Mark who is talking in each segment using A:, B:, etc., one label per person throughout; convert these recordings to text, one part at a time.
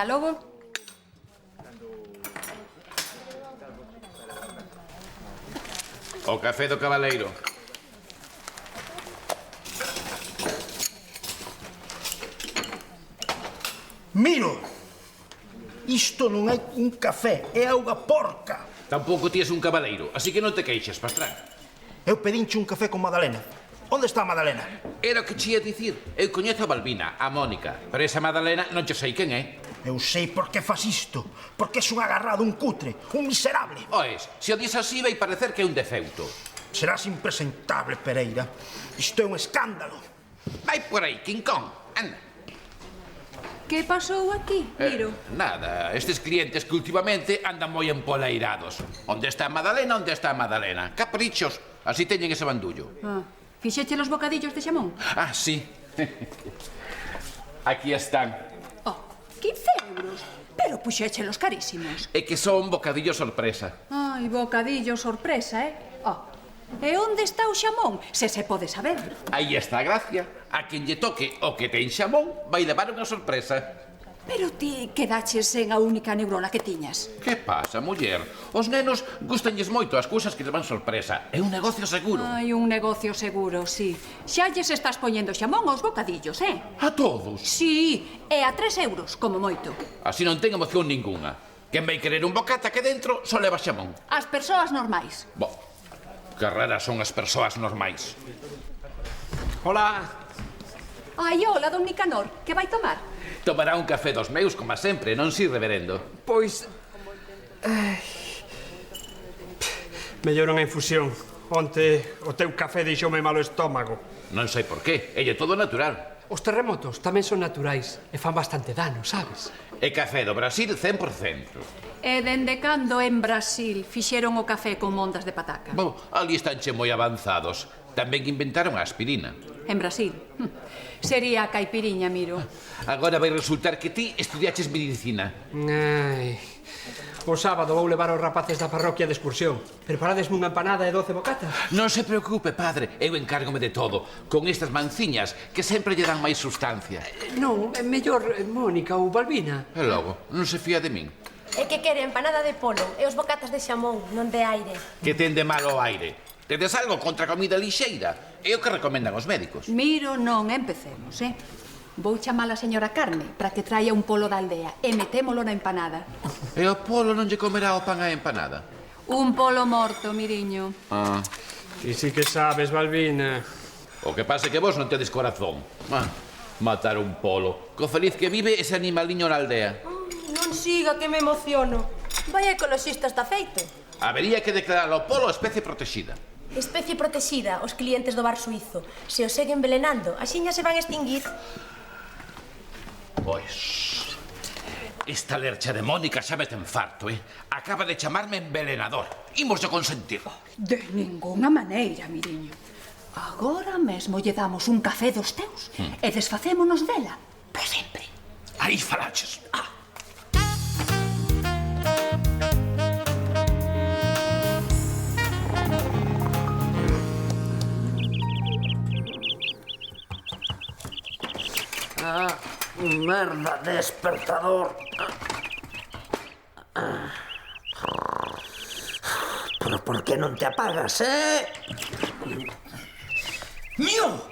A: Ata logo.
B: O café do cabaleiro.
C: Miro! Isto non é un café, é auga porca.
B: Tampouco ties un cabaleiro, así que non te queixes, pastrán.
C: Eu pedinche un café con Madalena. Onde está a Madalena?
B: Era o que che ia dicir. Eu coñezo a Balbina, a Mónica, pero esa Madalena non che sei quen é.
C: Eu sei por que fas isto. Porque és un agarrado, un cutre, un miserable.
B: Oes, se o dis así vai parecer que é un defecto.
C: Serás impresentable, Pereira. Isto é un escándalo.
B: Vai por aí, King Kong, anda.
A: Que pasou aquí, Miro?
B: Nada, estes clientes que últimamente andan moi empoleirados. Onde está a Madalena, onde está a Madalena? Caprichos, así teñen ese bandullo.
A: Fixeche los bocadillos de xamón?
B: Ah, sí. Aquí están.
A: Oh, 15 euros. Pero puxéchelos carísimos.
B: É que son bocadillo sorpresa.
A: Ai, bocadillo sorpresa, Oh, e onde está o xamón? Se pode saber.
B: Aí está a gracia. A quen lle toque o que ten xamón vai levar unha sorpresa.
A: Pero ti quedaches en a única neurona que tiñas.
B: Que pasa, muller? Os nenos gustanlles moito as cousas que levan sorpresa. É un negocio seguro.
A: Ai, un negocio seguro, sí. Xa lles estás poñendo xamón aos bocadillos,
B: A todos?
A: Sí, e a 3 euros, como moito.
B: Así non ten emoción ninguna. Quen vai querer un bocata que dentro só leva xamón.
A: As persoas normais.
B: Bo, que raras son as persoas normais.
D: Hola.
A: Ai, hola, don Nicanor, que vai tomar?
B: Tomará un café dos meus, como sempre, non si, reverendo?
D: Pois... mellor unha infusión. Onte o teu café deixoume malo estómago.
B: Non sei por qué, elle todo natural.
D: Os terremotos tamén son naturais e fan bastante dano, sabes?
B: É café do Brasil 100%.
A: E dende cando en Brasil fixeron o café con mondas de pataca?
B: Bo, ali estanche moi avanzados. Tamén inventaron a aspirina.
A: En Brasil. Sería a caipiriña, Miro.
B: Agora vai resultar que ti estudiaches medicina.
D: Ai... O sábado vou levar os rapaces da parroquia de excursión. Preparadesme unha empanada e 12 bocatas.
B: Non se preocupe, padre, eu encárgome de todo. Con estas manciñas que sempre lle dan máis sustancia.
D: Non, é mellor Mónica ou Balbina.
B: E logo, non se fía de min.
E: É que quere empanada de polo e os bocatas de xamón, non de aire.
B: Que ten de malo o aire? Tedes algo contra a comida lixeira? É o que recomendan os médicos.
A: Miro, non empecemos, Vou chamar a señora Carme para que traia un polo da aldea e metémolo na empanada.
B: E o polo non lle comerá o pan á empanada?
A: Un polo morto, Miriño.
D: E si que sabes, Balbina.
B: O que pasa é que vos non tedes corazón. Matar un polo. Co feliz que vive ese animaliño na aldea.
E: Non siga que me emociono. Vai ecoloxista está feito.
B: Habería que declarar o polo especie protegida.
E: Especie protegida, os clientes do bar suizo. Se o seguen envenenando, axiña se van a extinguir.
B: Pois... Esta lercha de Mónica xa me ten farto, Acaba de chamarme envenenador. Imos de consentir.
A: De ninguna maneira, Miriño. Agora mesmo lle damos un café dos teus e desfacémonos dela. Para sempre.
B: Aí falaches.
F: Merda, despertador. Pero por que non te apagas,
G: Mío!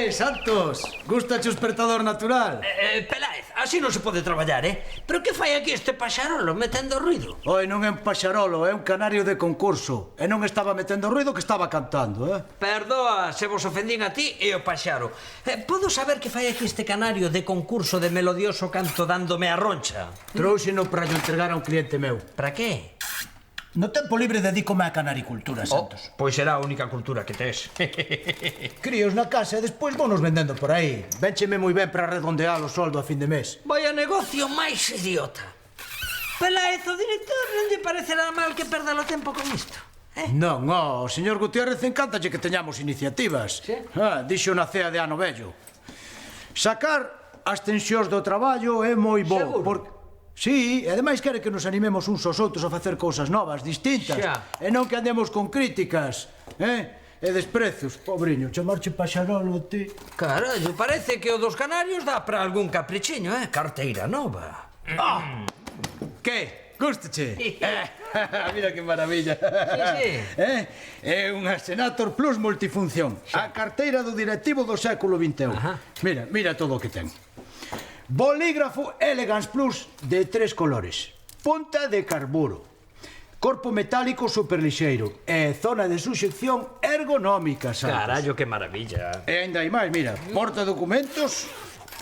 G: Santos? Gustache o despertador natural?
F: Peláez, así non se pode traballar, Pero que fai aquí este paxarolo metendo ruido?
G: Oi, non é un paxarolo, é un canario de concurso. E non estaba metendo ruido que estaba cantando,
F: Perdoa se vos ofendín a ti e o paxaro. Podo saber que fai aquí este canario de concurso de melodioso canto dándome a roncha?
G: Trouxeno para yo entregar a un cliente meu.
F: Para que?
G: No tempo libre dedícome á canaricultura, Santos.
F: Pois será a única cultura que tes.
G: Críos na casa e despois vonos vendendo por aí. Véncheme moi ben para redondear o soldo a fin de mes.
F: Vaya negocio máis idiota. Peláez, o director non lle parecerá mal que perda o tempo con isto?
G: Non, o señor Gutiérrez encántalle que teñamos iniciativas. Dixo na cea de ano vello. Sacar as tensións do traballo é moi bo.
F: Seguro?
G: Sí, e ademais quere que nos animemos uns aos outros a facer cousas novas, distintas. E non que andemos con críticas, e desprezos. Pobriño, chamarche paxarolo a ti.
F: Carallo, parece que o dos canarios dá para algún caprichiño, Carteira nova.
G: Que? Gustache? Mira que maravilla.
F: Sí.
G: É unha Senator Plus multifunción. A carteira do directivo do século XXI. Mira todo o que ten. Bolígrafo Elegance Plus de 3 colores. Punta de carburo. Corpo metálico superlixeiro. E zona de suxección ergonómica, Santos.
F: Carallo, que maravilla.
G: E ainda hai máis, mira. Porta documentos,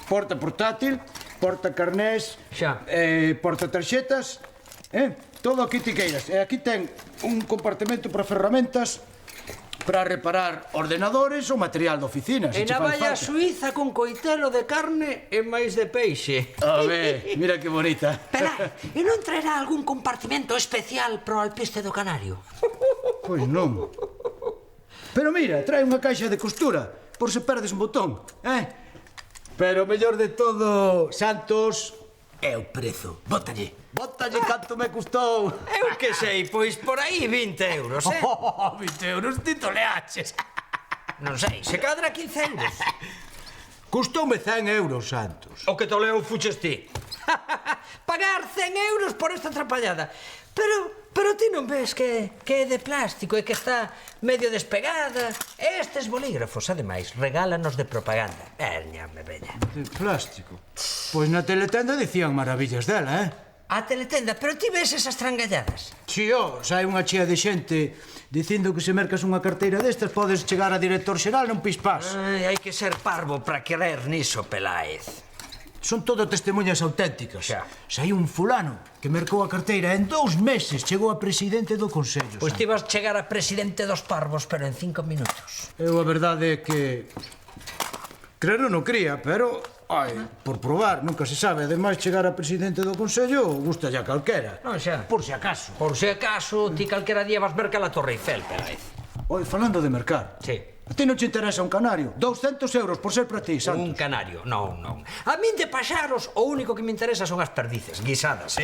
G: porta portátil, porta carnés, porta tarxetas, todo o que ti queiras. E aquí ten un compartimento para ferramentas para reparar ordenadores ou material de oficina.
F: E navalla suiza con coitelo de carne e máis de peixe.
G: A ver, mira que bonita.
F: Pelai, e non traerá algún compartimento especial pro alpiste do Canario?
G: Pois non. Pero mira, trae unha caixa de costura, por se perdes un botón, Pero o mellor de todo, Santos, é o prezo. Bótalle canto me custou.
F: Eu que sei, pois por aí 20 euros,
G: 20 euros, ti toleaches.
F: Non sei, se cadra 15 euros.
G: Custoume 100 euros, Santos.
F: O que toleo fuches ti. Pagar 100 euros por esta atrapallada. Pero ti non ves que é de plástico e que está medio despegada. Estes bolígrafos, ademais, regálanos de propaganda. Ñame, veña.
G: De plástico? Pois na teletenda dicían maravillas dela,
F: A teletenda, pero ti ves esas trangalladas?
G: Si, sai unha chea de xente dicindo que se mercas unha carteira destas podes chegar a director xeral non pispás.
F: Hai que ser parvo para querer niso, Peláez.
G: Son todo testemunhas auténticas.
F: Xa.
G: Sai un fulano que mercou a carteira en 2 meses chegou a presidente do Consello.
F: Pois ti vas chegar a presidente dos parvos, pero en 5 minutos.
G: Eu a verdade é que... Crero non cría, pero... por probar, nunca se sabe. Ademais, chegar a presidente do Consello gusta ya calquera.
F: Non xa.
G: Por si acaso.
F: Por si acaso, ti calquera día vas mercar a Torre Eiffel, Peláez.
G: Falando de mercar.
F: Sí.
G: A ti non te interesa un canario? 200 euros por ser para ti, Santos.
F: Un canario, non. A min de paxaros, o único que me interesa son as perdices, guisadas,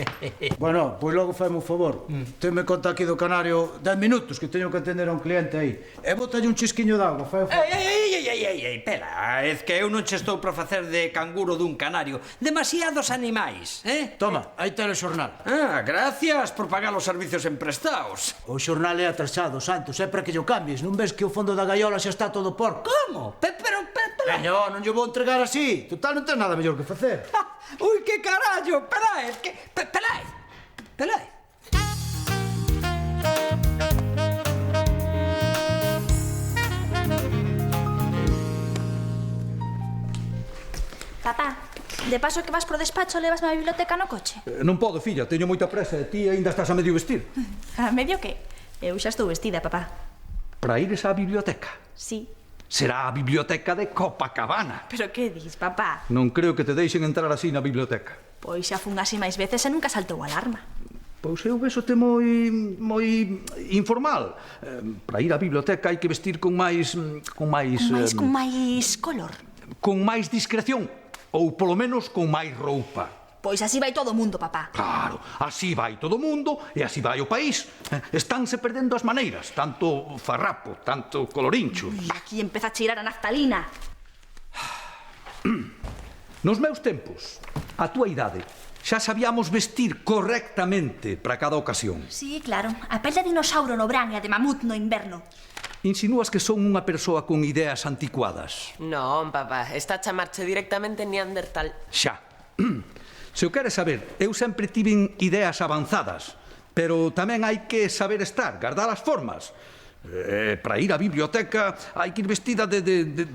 G: Bueno, pois logo faime un favor. Tenme conta aquí do canario 10 minutos que teño que atender a un cliente aí. E botalle un chisquiño de agua, fai o favor.
F: Ei, Peláez, que eu non che estou para facer de canguro dun canario. Demasiados animais,
G: Toma, aí ten o xornal.
F: Gracias por pagar os servicios emprestados.
G: O xornal é atrasado, Santos, é para que yo cambies. Non ves que o fondo da gaiola xa está todo porco?
F: Como? Pero...
G: Non lle vou entregar así. Total, non ten nada mellor que facer.
F: Ui, que carallo, Peláez, Peláez.
H: Papá, de paso que vas pro despacho, levasme á biblioteca no coche?
I: Non podo, filla, teño moita presa e ti aínda estás a medio vestir.
H: A medio que? Eu xa estou vestida, papá.
I: Para ires á biblioteca?
H: Sí.
I: Será a biblioteca de Copacabana.
H: Pero que dis, papá?
I: Non creo que te deixen entrar así na biblioteca.
H: Pois xa fun así máis veces e nunca saltou a alarma.
I: Pois eu véxote moi informal. Para ir á biblioteca hai que vestir con máis...
H: Con máis color.
I: Con máis discreción. Ou, polo menos, con máis roupa.
H: Pois así vai todo o mundo, papá.
I: Claro, así vai todo o mundo e así vai o país. Estánse perdendo as maneiras, tanto farrapo, tanto colorincho.
H: E aquí empeza a cheirar a naftalina.
I: Nos meus tempos, a túa idade, xa sabíamos vestir correctamente para cada ocasión.
H: Sí, claro. A pel de dinossauro no verán e a de mamut no inverno.
I: Insinúas que son unha persoa con ideas anticuadas.
J: Non, papá, está a chamarche directamente Neandertal.
I: Xa. Se o queres saber, eu sempre tiven ideas avanzadas, pero tamén hai que saber estar, guardar as formas. Para ir á biblioteca hai que ir vestida de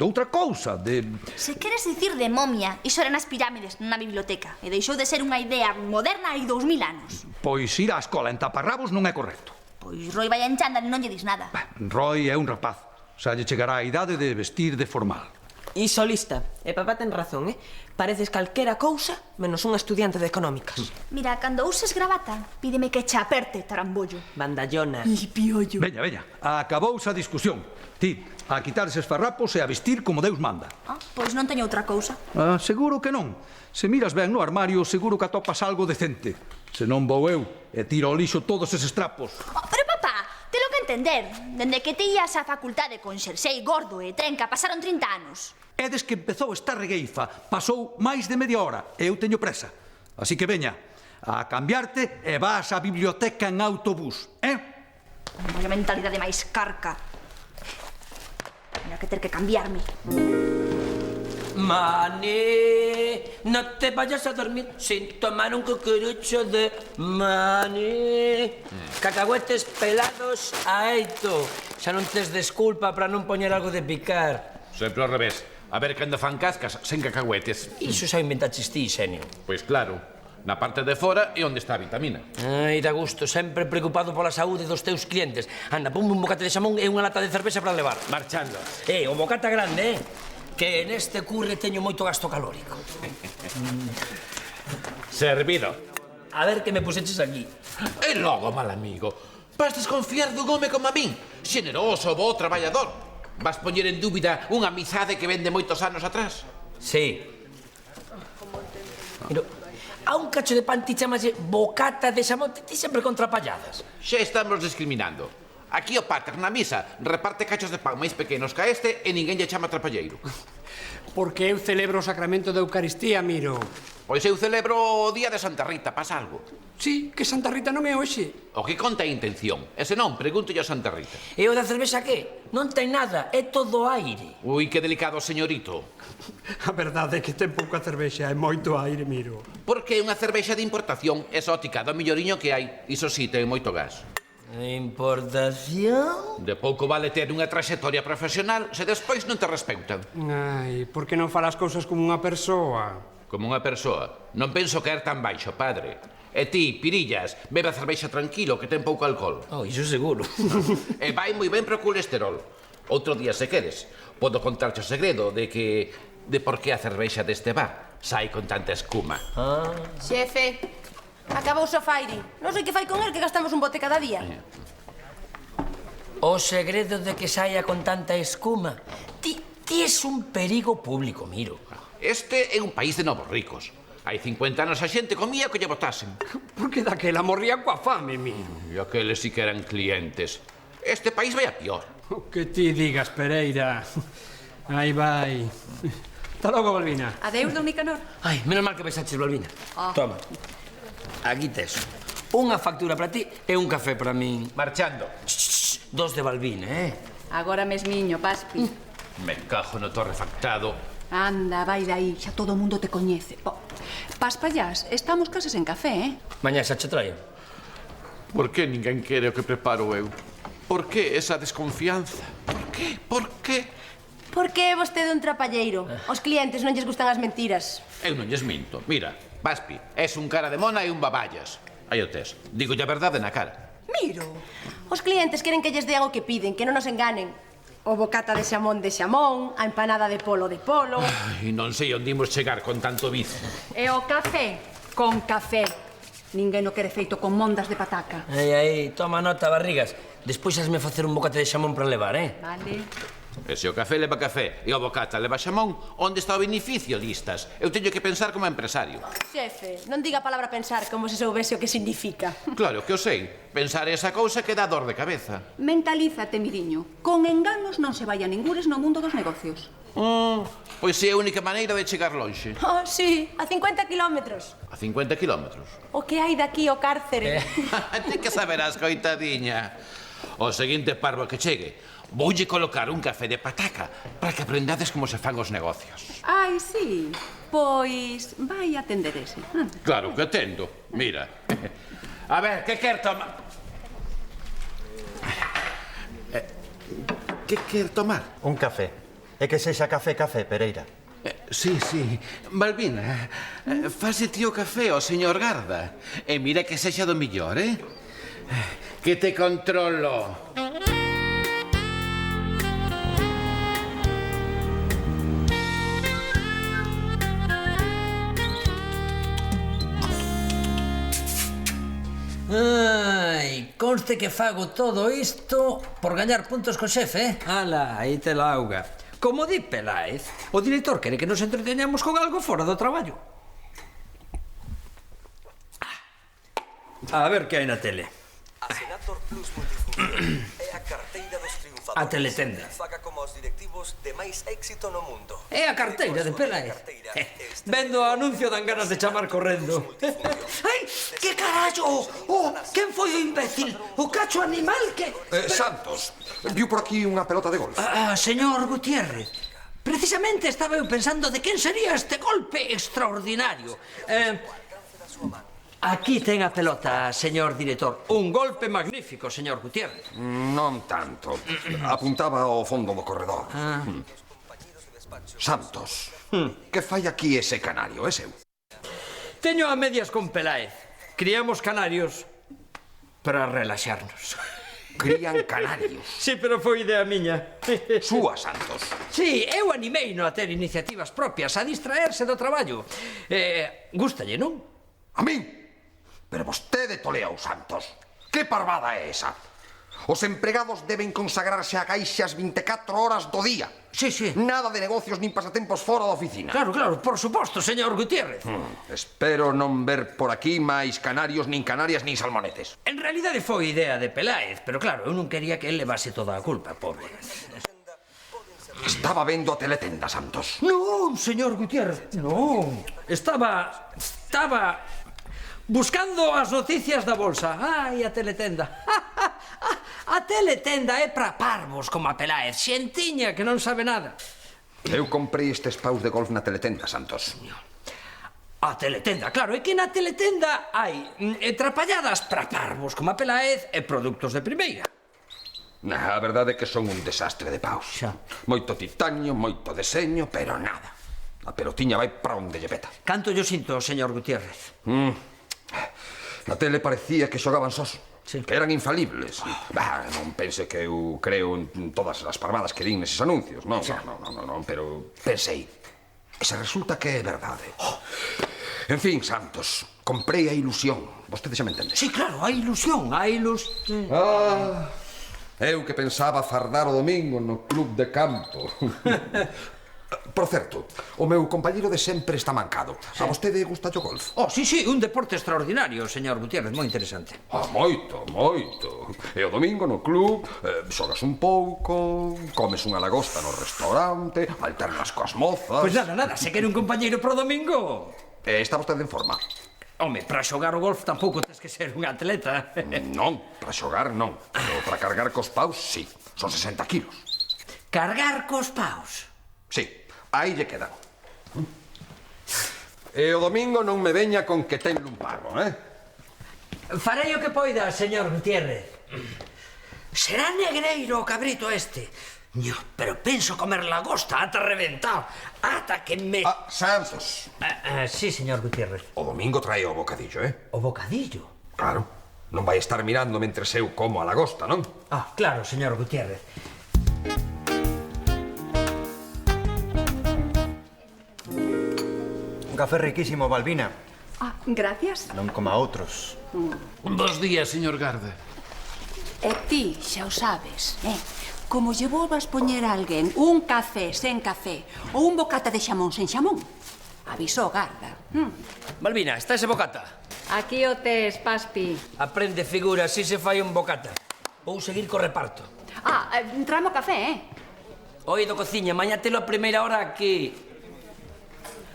I: outra cousa, de...
H: Se queres dicir de momia, iso eran as pirámides na biblioteca, e deixou de ser unha idea moderna hai 2000 anos.
I: Pois ir á escola en taparrabos non é correcto.
H: Pois Roy vai en chándal e non lle dis nada.
I: Roy é un rapaz, xa lle chegará a idade de vestir de formal.
J: Iso lista. E papá ten razón, Pareces calquera cousa menos un estudiante de económicas.
H: Mira, cando uses gravata, pídeme que che aperte, tarambollo.
J: Bandallona.
H: E piollo.
I: Veña, acabouse a discusión. Ti, a quitar eses farrapos e a vestir como Deus manda.
H: Pois non teño outra cousa.
I: Seguro que non. Se miras ben no armario, seguro que atopas algo decente. Se non vou eu e tiro ao lixo todos eses trapos.
H: Pero papá, telo que entender. Dende que te ías á facultade con xersei gordo e trenca pasaron 30 anos.
I: E des que empezou esta regueifa, pasou máis de media hora e eu teño presa. Así que veña, a cambiarte e vas á biblioteca en autobús,
H: Vaya mentalidade máis carca. Voy a que ter que cambiarme.
F: Mani, no te vayas a dormir sin tomar un cucurucho de Mani. Cacahuetes pelados a eito. Xa non tes desculpa para non poñer algo de picar.
B: Sempre ao revés. A ver cando fan cascas sen cacahuetes.
F: Iso xa inventaches ti, Xenio.
B: Pois claro, na parte de fora é onde está a vitamina.
F: Ai, da gusto, sempre preocupado pola saúde dos teus clientes. Anda, ponme un bocate de xamón e unha lata de cervexa para levar.
B: Marchando.
F: O bocata grande, que neste curre teño moito gasto calórico.
B: Servido.
F: A ver que me puseches aquí.
B: E logo, mal amigo, vas desconfiar dun home como a min, xeneroso, bo, traballador. Vas poñer en dúbida unha amizade que vende moitos anos atrás?
F: Sí. Pero a un cacho de pan ti chamase bocata de xamón, ti sempre contrapalladas.
B: Xa estamos discriminando. Aquí o pater na misa reparte cachos de pan máis pequenos que este e ninguén lle chama trapalleiro.
D: Porque eu celebro o sacramento da Eucaristía, Miro.
B: Pois eu celebro o día de Santa Rita, pasa algo.
D: Sí, que Santa Rita non é hoxe.
B: O que conta é a intención. E se non, pregúntolle a Santa Rita.
F: E o da cervexa que? Non ten nada, é todo aire.
B: Ui, que delicado, señorito.
D: A verdade é que ten pouca cervexa e moito aire, Miro.
B: Porque é unha cervexa de importación exótica, do milloriño que hai. Iso sí, ten moito gas.
F: Importación?
B: De pouco vale ter unha traxectoria profesional se despois non te respectan.
D: Ai, por que non falas cousas como unha persoa?
B: Como unha persoa. Non penso caer tan baixo, padre. E ti, pirillas, bebe a cervexa tranquilo, que ten pouco alcohol.
F: Oh, iso seguro.
B: E vai moi ben pro colesterol. Outro día, se queres, podo contarche o segredo de por que a cervexa deste bar sai con tanta escuma.
E: Xefe, acabou o fairi. Non sei que fai con el, que gastamos un bote cada día.
F: O segredo de que saia con tanta escuma. Ti es un perigo público, Miro.
B: Este é un país de novos ricos. Hai 50 anos a xente comía que lle botasen.
D: Porque daquela morría coa fame, Miro.
B: E aqueles sí que eran clientes. Este país vai a pior.
D: O que ti digas, Pereira. Aí vai. Hasta logo, Balbina.
A: Adeus, don Nicanor.
F: Ai, menos mal que besaches, Balbina. Toma. Aquí tes. Unha factura para ti e un café para min.
B: Marchando.
F: Dos de Balbina,
A: Agora mesmiño, Paspi.
B: Me cajo no torrefactado.
A: Anda, vai de aí, xa todo o mundo te coñece. Paspallás, estamos case en café,
F: Mañá xa che traio.
B: Por que ninguén quere o que preparo eu? Por que esa desconfianza? Por que? Por que?
E: Porque é vostede un trapalleiro. Os clientes non lles gustan as mentiras.
B: Eu non lles minto. Mira, Paspi, és un cara de mona e un baballas. Aí o tes. Dígolle a verdade na cara.
E: Miro. Os clientes queren que lles dean o que piden, que non nos enganen. O bocata de xamón, a empanada de polo.
B: Ai, non sei onde imos chegar con tanto vicio.
A: E o café? Con café. Ninguén o quere feito con mondas de pataca.
F: Aí, toma nota, barrigas. Despois hasme facer un bocate de xamón para levar,
A: Vale.
B: E se o café leva café e o bocata leva xamón, onde está o beneficio, listas? Eu teño que pensar como empresario.
E: Xefe, non diga a palabra pensar como se soubese o que significa.
B: Claro que o sei. Pensar esa cousa que dá dor de cabeza.
A: Mentalízate, Miriño. Con enganos non se vai a ningures no mundo dos negocios.
B: Pois é a única maneira de chegar lonxe.
E: Oh, sí, a 50 kilómetros.
B: A 50 kilómetros.
E: O que hai daqui ao cárcere.
B: Ti que saberás, coitadiña. O seguinte parvo que chegue, voulle colocar un café de pataca para que aprendades como se fan os negocios.
A: Ai, sí. Pois vai atender ese.
B: Claro que atendo. Mira. A ver, que quer tomar? Que quer tomar?
K: Un café. E que sexa café, Pereira.
B: Sí. Balbina, fase ti o café ao señor Garda. E mira que sexa do millor, Que te controlo.
F: Ai, conste que fago todo isto por gañar puntos co xefe,
D: Ala, aí te la auga. Como di Peláez, o director quere que nos entreteñamos con algo fora do traballo. A ver que hai na tele.
L: A Senator
F: A teletenda. É a carteira de Peláez. Vendo o anuncio dan ganas de chamar correndo. Ai, que carallo! Oh, quen foi o imbécil? O cacho animal que...
L: Santos, viu por aquí unha pelota de golf?
F: Señor Gutiérrez, precisamente estaba eu pensando de quen sería este golpe extraordinario. Aquí ten a pelota, señor director. Un golpe magnífico, señor Gutiérrez.
L: Non tanto. Apuntaba ao fondo do corredor. Santos, que fai aquí ese canario, é seu?
F: Teño a medias con Peláez. Criamos canarios para relaxarnos.
L: Crían canarios?
F: Sí, pero foi idea miña.
L: Súa, Santos.
F: Sí, eu animeino a ter iniciativas propias, a distraerse do traballo. Gústalle, non?
L: A min? Pero vostede toleou, Santos. Que parvada é esa? Os empregados deben consagrarse a caixas 24 horas do día.
F: Sí, sí.
L: Nada de negocios nin pasatempos fora da oficina.
F: Claro, claro, por suposto, señor Gutiérrez.
L: Espero non ver por aquí máis canarios, nin canarias, nin salmonetes.
F: En realidade foi idea de Peláez, pero claro, eu non quería que él levase toda a culpa, pobre.
L: Estaba vendo a teletenda, Santos.
F: Non, señor Gutiérrez, non. Estaba buscando as noticias da bolsa. Ai, a teletenda. A teletenda é para parvos como a Peláez, xentiña que non sabe nada.
L: Eu comprei estes paus de golf na teletenda, Santos.
F: A teletenda, claro, é que na teletenda hai trapalladas para parvos como a Peláez e produtos de primeira.
L: A verdade é que son un desastre de paus. Moito titanio, moito deseño, pero nada. A pelotiña vai para onde lle peta.
F: Canto yo sinto, señor Gutiérrez.
L: Na tele parecía que xogaban sós, que eran infalibles. Non pense que eu creo en todas as parvadas que din neses anuncios. Non, pero pensei. E se resulta que é verdade. En fin, Santos, comprei a ilusión. Vostede xa me entende.
F: Sí, claro, a ilusión, a ilusión.
L: Eu que pensaba fardar o domingo no club de campo. Por certo, o meu compañeiro de sempre está mancado. A vostede gusta o golf?
F: Sí, un deporte extraordinario, señor Gutiérrez, moi interesante.
L: Moito. E o domingo no club, xogas un pouco, comes unha lagosta no restaurante, alternas coas mozas...
F: Pois nada, se quere un compañeiro pro domingo...
L: Está vostede en forma?
F: Home, para xogar o golf tampouco tens que ser un atleta.
L: Non, para xogar non, pero para cargar cos paus, sí. Son 60 kilos.
F: Cargar cos paus?
L: Sí, aí lle quedan. E o domingo non me veña con que ten un pago,
F: Farei o que poida, señor Gutiérrez. Será negreiro o cabrito este. Pero penso comer lagosta ata reventado. Ata que me...
L: Santos.
F: Sí, señor Gutiérrez.
L: O domingo trae o bocadillo,
F: O bocadillo?
L: Claro. Non vai estar mirando mentre eu como a lagosta, non?
F: Claro, señor Gutiérrez.
K: Café riquísimo, Balbina.
A: Gracias.
K: Non como a outros.
B: Bos días, señor Garda.
A: E ti xa o sabes, como lle volvas poñer a alguén un café sen café ou un bocata de xamón sen xamón, avisou Garda.
F: Balbina, está ese bocata?
A: Aquí o tes, Paspi.
F: Aprende figura, así se fai un bocata. Vou seguir co reparto.
A: Tramo café,
F: Oído, cociña, mañá telo a primeira hora aquí.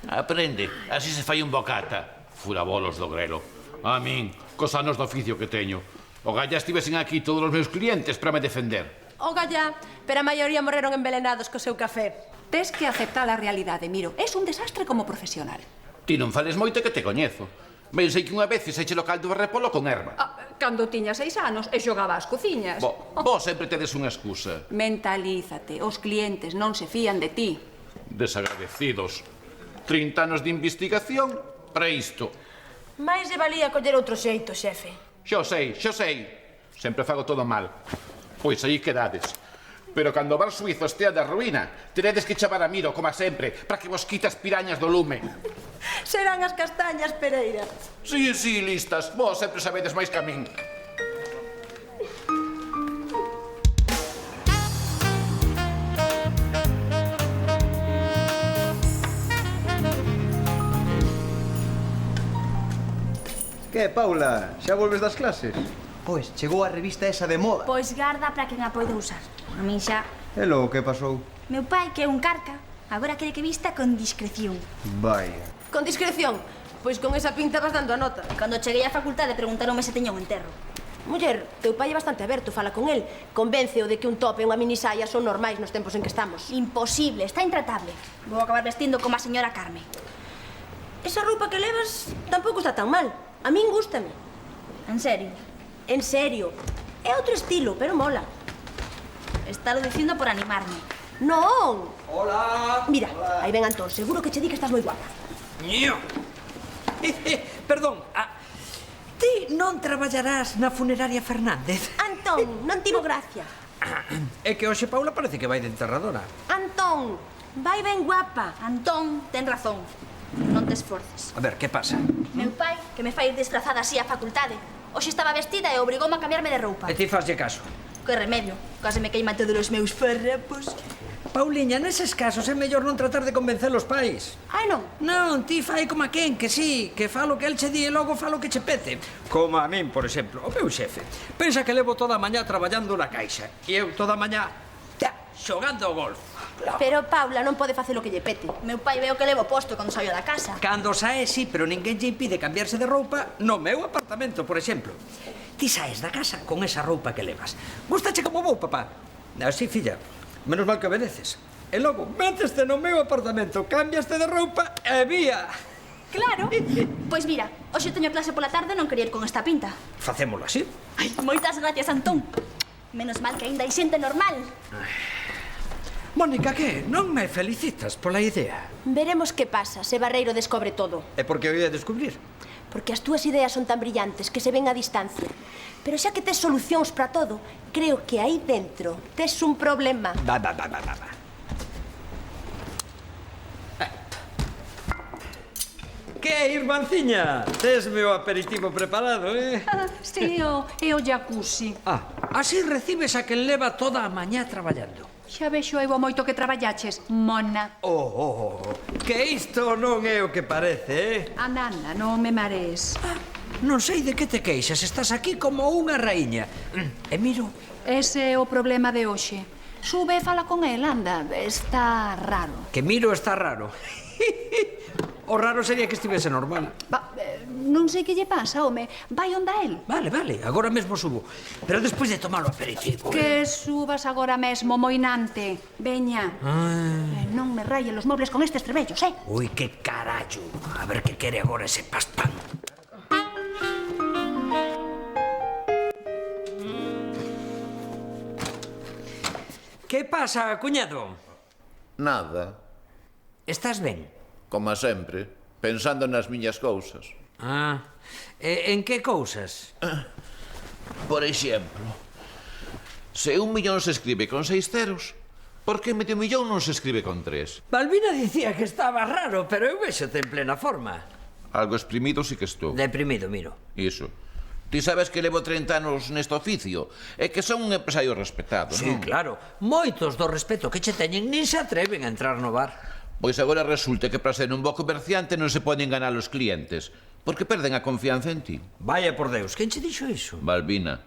B: Aprende, así se fai un bocata. Furabolos do grelo. A min, cos anos do oficio que teño. O galla estivesen aquí todos os meus clientes para me defender.
E: O galla, pero a maioría morreron envelenados co seu café.
A: Tes que aceptar a realidade, Miro. Es un desastre como profesional.
B: Ti non fales moito que te coñezo. Ben sei que unha vez se eche o caldo de repolo con erva.
A: Cando tiña 6 anos e xogaba ás cociñas.
B: Vos sempre tedes unha excusa.
A: Mentalízate, os clientes non se fían de ti.
B: Desagradecidos. 30 anos de investigación para isto.
M: Mais lle valía coller outro xeito, xefe.
B: Xo sei. Sempre fago todo mal. Pois aí quedades. Pero cando o bar suizo estea de ruína, teredes que chamar a Miro, como sempre, para que vos quite as pirañas do lume.
M: Serán as castañas, Pereira.
B: Sí, listas. Vos sempre sabedes máis que a min.
N: Que, Paula, xa volves das clases?
K: Pois, chegou a revista esa de moda.
H: Pois garda para quen a poida usar. A min xa.
K: E logo, que pasou?
H: Meu pai, que é un carca, agora quere que vista con discreción.
K: Vaya.
E: Con discreción? Pois con esa pinta vas dando a nota.
H: E cando cheguei á facultade preguntaronme se teña un enterro.
E: Muller, teu pai é bastante aberto, fala con el. Convénceo de que un top e unha minisaia son normais nos tempos en que estamos.
H: Imposible, está intratable. Vou acabar vestindo como a señora Carme.
E: Esa roupa que levas tampouco está tan mal. A min gústame.
H: En serio?
E: En serio. É outro estilo, pero mola.
H: Estalo dicindo por animarme.
E: Non!
F: Hola!
E: Mira, aí ven Antón, seguro que che di que estás moi guapa.
F: Ño. Perdón, ti non traballarás na funeraria Fernández?
E: Antón, non tivo gracia.
F: É que hoxe Paula parece que vai de enterradora.
E: Antón, vai ben guapa.
H: Antón, ten razón. Non te esforces.
F: A ver, que pasa?
H: Meu pai, que me fai ir desplazada así á facultade, hoxe estaba vestida e obrigoume a cambiarme de roupa.
F: E ti faslle caso?
H: Que remedio, case me queima todos os meus farrapos.
F: Pauliña, neses casos é mellor non tratar de convencer os pais.
E: Ai, non?
F: Non, ti fai como a quen, que sí, que falo que el che di e logo falo que che pete. Como a min, por exemplo, o meu xefe. Pensa que levo toda a mañá traballando na caixa e eu toda a mañá xogando ao golf.
E: Pero Paula non pode facer o que lle pete.
H: Meu pai veo que levo posto cando saio da casa.
F: Cando sae, sí, pero ninguén lle impide cambiarse de roupa no meu apartamento, por exemplo. Ti saes da casa con esa roupa que levas. Gustache como vou, papá? Así, filla, menos mal que obedeces. E logo, meteste no meu apartamento, cambiaste de roupa e vía.
H: Claro. Pois mira, hoxe teño clase pola tarde e non quería ir con esta pinta.
F: Facémolo así.
H: Ai, moitas gracias, Antón. Menos mal que aínda hai xente normal.
F: Mónica, que? Non me felicitas pola idea?
E: Veremos que pasa se Barreiro descobre todo.
F: É porque eu ia descubrir.
E: Porque as túas ideas son tan brillantes que se ven a distancia. Pero xa que tes solucións para todo, creo que aí dentro tes un problema.
F: Va. Que, irmanciña? Tes meu aperitivo preparado, eh?
A: Sí, é o jacuzzi.
F: Así recibes a quen leva toda a mañá traballando.
A: Xa vexo eu o moito que traballaches, mona.
F: Que isto non é o que parece, eh?
A: Anda, non me marees.
F: Non sei de que te queixas, estás aquí como unha raíña. E miro...
A: Ese é o problema de hoxe. Sube e fala con el, anda, está raro.
F: Que Miro está raro. O raro sería que estivese normal.
A: Non sei que lle pasa, home. Vai onda el.
F: Vale, agora mesmo subo. Pero despois de tomar o aperitivo.
A: Que subas agora mesmo, moinante. Veña. Non me rayen los muebles con estes trebellos, eh?
F: Ui, que carallo. A ver que quere agora ese pastán. Que pasa, cuñado?
B: Nada.
F: Estás ben?
B: Como sempre, pensando nas miñas cousas.
F: En que cousas?
B: Por exemplo, se 1 millón se escribe con 6 ceros, por que medio millón non se escribe con 3?
F: Balbina dicía que estaba raro, pero eu vexote en plena forma.
B: Algo exprimido sí que estou.
F: Deprimido, Miro.
B: Iso. Ti sabes que levo 30 anos neste oficio e que son un empresario respetado,
F: Sí,
B: non?
F: claro. Moitos do respeto que che teñen nin se atreven a entrar no bar.
B: Pois agora resulta que para ser un bo comerciante non se poden enganar os clientes, porque perden a confianza en ti.
F: Vaya por Deus, quen che dixo iso?
B: Balbina,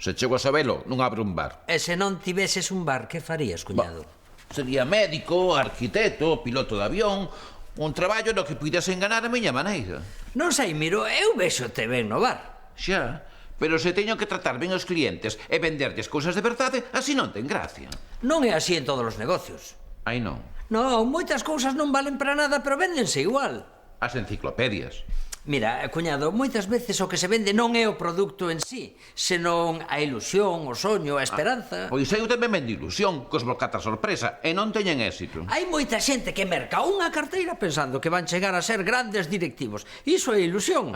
B: se chego a sabelo, non abro un bar.
F: E se non tiveses un bar, que farías, cuñado?
B: Sería médico, arquitecto, piloto de avión, un traballo no que puidas enganar a miña maneira.
F: Non sei, Miro, eu vexote ben no bar.
B: Xa, pero se teño que tratar ben os clientes e venderlles cousas de verdade, así non ten gracia.
F: Non é así en todos os negocios.
B: Aí non.
F: Non, moitas cousas non valen para nada, pero véndense igual.
B: As enciclopedias.
F: Mira, cuñado, moitas veces o que se vende non é o produto en sí, senón a ilusión, o soño, a esperanza.
B: Pois eu tamén vendo ilusión, cos bocatas sorpresa, e non teñen éxito.
F: Hai moita xente que merca unha carteira pensando que van chegar a ser grandes directivos. Iso é ilusión.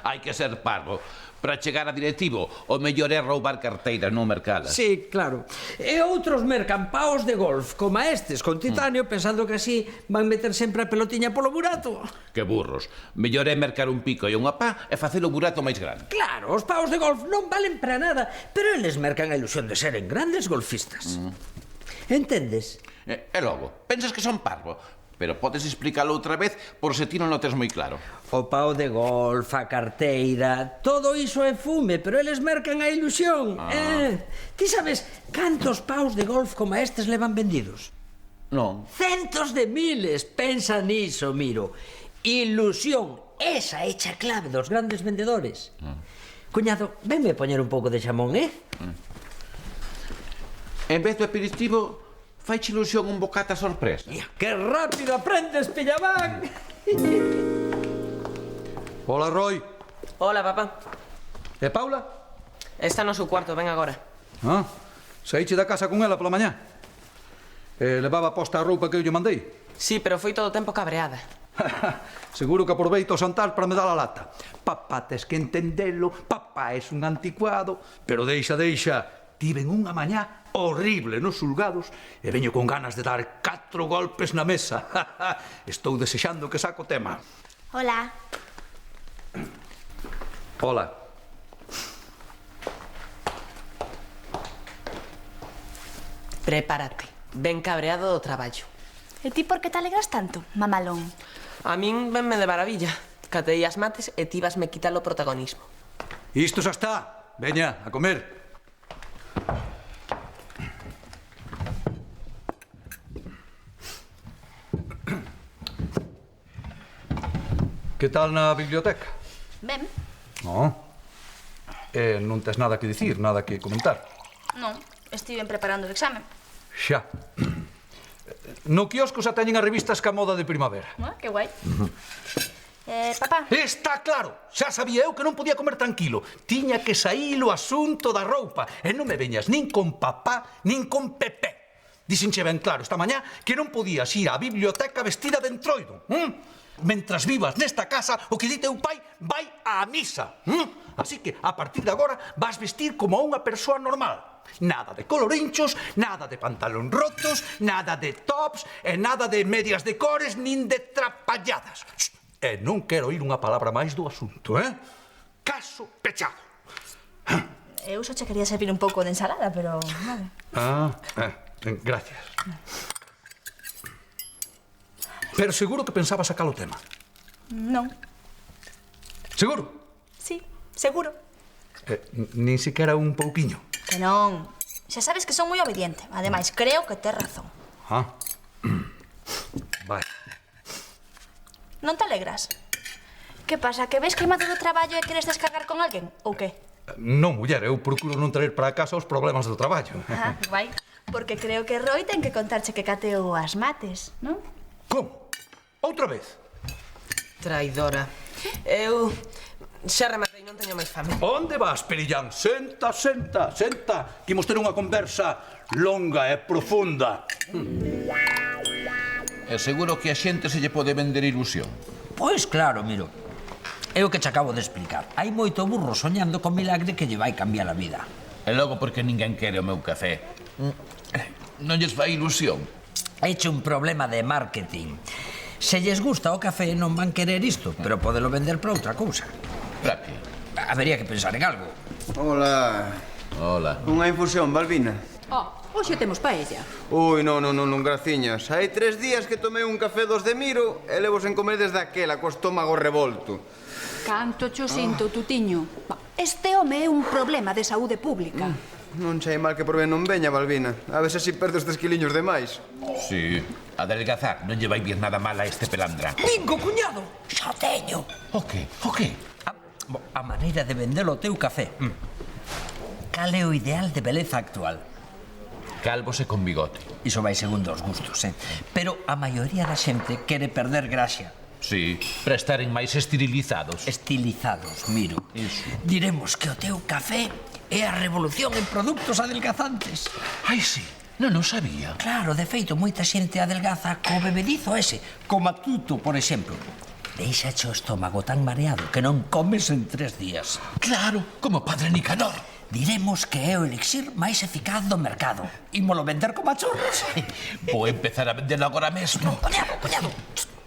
B: Hai que ser parvo. Para chegar a directivo, o mellor é roubar carteiras, non mercalas.
F: Sí, claro. E outros mercan paos de golf, como estes, con titanio, pensando que así van meter sempre a pelotiña polo burato.
B: Que burros. Mellor é mercar un pico e unha pá e facer o burato máis grande.
F: Claro, os paos de golf non valen para nada, pero eles mercan a ilusión de seren grandes golfistas. Entendes?
B: E logo, pensas que son parvo? Pero podes explícalo outra vez por se ti non o tes moi claro.
F: O pao de golf, a carteira, todo iso é fume, pero eles mercan a ilusión. Ti sabes cantos paus de golf como estes levan vendidos?
B: Non.
F: Centos de miles, pensa niso, Miro. Ilusión, esa hecha clave dos grandes vendedores. Cuñado, venme poñer un pouco de xamón,
B: En vez do aperitivo, faiche ilusión un bocata sorpresa.
F: Que rápido aprendes, Pillamán!
I: Hola, Roy.
J: Hola, papá.
I: E Paula?
J: Está no seu cuarto, ven agora.
I: Saíche da casa con ela pola mañá? Levaba posta a roupa que eu lle mandei?
J: Sí, pero foi todo o tempo cabreada.
I: Seguro que aproveito o santar para me dar a lata. Papá, tes que entendelo, papá es un anticuado. Pero deixa, tiven unha mañá horrible nos xulgados e veño con ganas de dar 4 golpes na mesa. Estou desexando que saco tema.
H: Hola.
I: Hola.
J: Prepárate. Ben cabreado do traballo.
H: E ti por que te alegras tanto, mamalón?
J: A min venme de maravilla. Catei as mates e ti vasme quitar o protagonismo.
I: Isto xa está. Veña, a comer. Que tal na biblioteca?
H: Ben.
I: Non tes nada que dicir, nada que comentar.
H: Non, estiven preparando o examen.
I: Xa. No quiosco xa teñen as revistas ca moda de primavera.
H: Que guai. Papá.
I: Está claro, xa sabía eu que non podía comer tranquilo. Tiña que saír o asunto da roupa. E non me veñas nin con papá, nin con Pepe. Dixenche ben claro esta mañá que non podías ir á biblioteca vestida de entroido. Mentras vivas nesta casa, o que di teu pai vai á misa. Así que, a partir de agora, vas vestir como unha persoa normal. Nada de colorinchos, nada de pantalón rotos, nada de tops, e nada de medias de cores, nin de trapalladas. E non quero oír unha palabra máis do asunto, Caso pechado.
H: Eu só che quería servir un pouco de ensalada, pero...
I: Gracias. Pero seguro que pensaba sacar o tema.
H: Non.
I: Seguro?
H: Sí, seguro.
I: Nin siquiera un pouquiño.
H: Que non. Xa sabes que son moi obediente. Ademais, creo que tes razón.
I: Vai.
H: Non te alegras? Que pasa, que ves queimado do traballo e queres descargar con alguén? Ou que?
I: Non, muller, eu procuro non traer para casa os problemas do traballo.
H: Guai. Porque creo que Roy ten que contarche que cateou as mates, non?
I: Como? Outra vez?
J: Traidora. Eu xa rematei, non teño máis fame.
I: Onde vas, Perillán? Senta. Que imos ter unha conversa longa e profunda.
B: É seguro que a xente se lle pode vender ilusión.
F: Pois claro, Miro. É o que che acabo de explicar. Hai moito burro soñando con milagre que lle vai cambiar a vida.
B: E logo porque ninguén quere o meu café. Non lles fai ilusión.
F: Hecho un problema de marketing. Se lles gusta o café non van querer isto, pero podelo vender para outra cousa.
B: Para que?
F: Habería que pensar en algo.
K: Hola. Unha infusión, Balbina.
A: Hoxe temos paella.
K: Ui, non, graciñas. Hai 3 días que tomei un café dos de Miro e levo sen comer desde aquela, co estómago revolto.
A: Canto cho sinto, tutiño. Este home é un problema de saúde pública.
K: Non sei mal que por ben non veña, Balbina. A ver se así perdo estes quiliños de máis.
B: Sí, adelgazar non lle vai vir nada mal a este pelandra.
F: Bingo, cuñado, xa teño.
B: O que?
F: A maneira de vender o teu café. Cal é o ideal de beleza actual?
B: Calvos e con bigote.
F: Iso vai segundo os gustos, Pero a maioría da xente quere perder graxa.
B: Sí, para estaren máis esterilizados.
F: Estilizados, Miro.
B: Iso.
F: Diremos que o teu café é a revolución en produtos adelgazantes.
B: Ai, sí, non o sabía.
F: Claro, de feito, moita xente adelgaza co bebedizo ese, co matuto, por exemplo. Deixache o estómago tan mareado que non comes en 3 días.
B: Claro, como Padre Nicanor.
F: Diremos que é o elixir máis eficaz do mercado. Ímolo vender como a churros.
B: Vou empezar a venderlo agora mesmo.
F: Cuñado.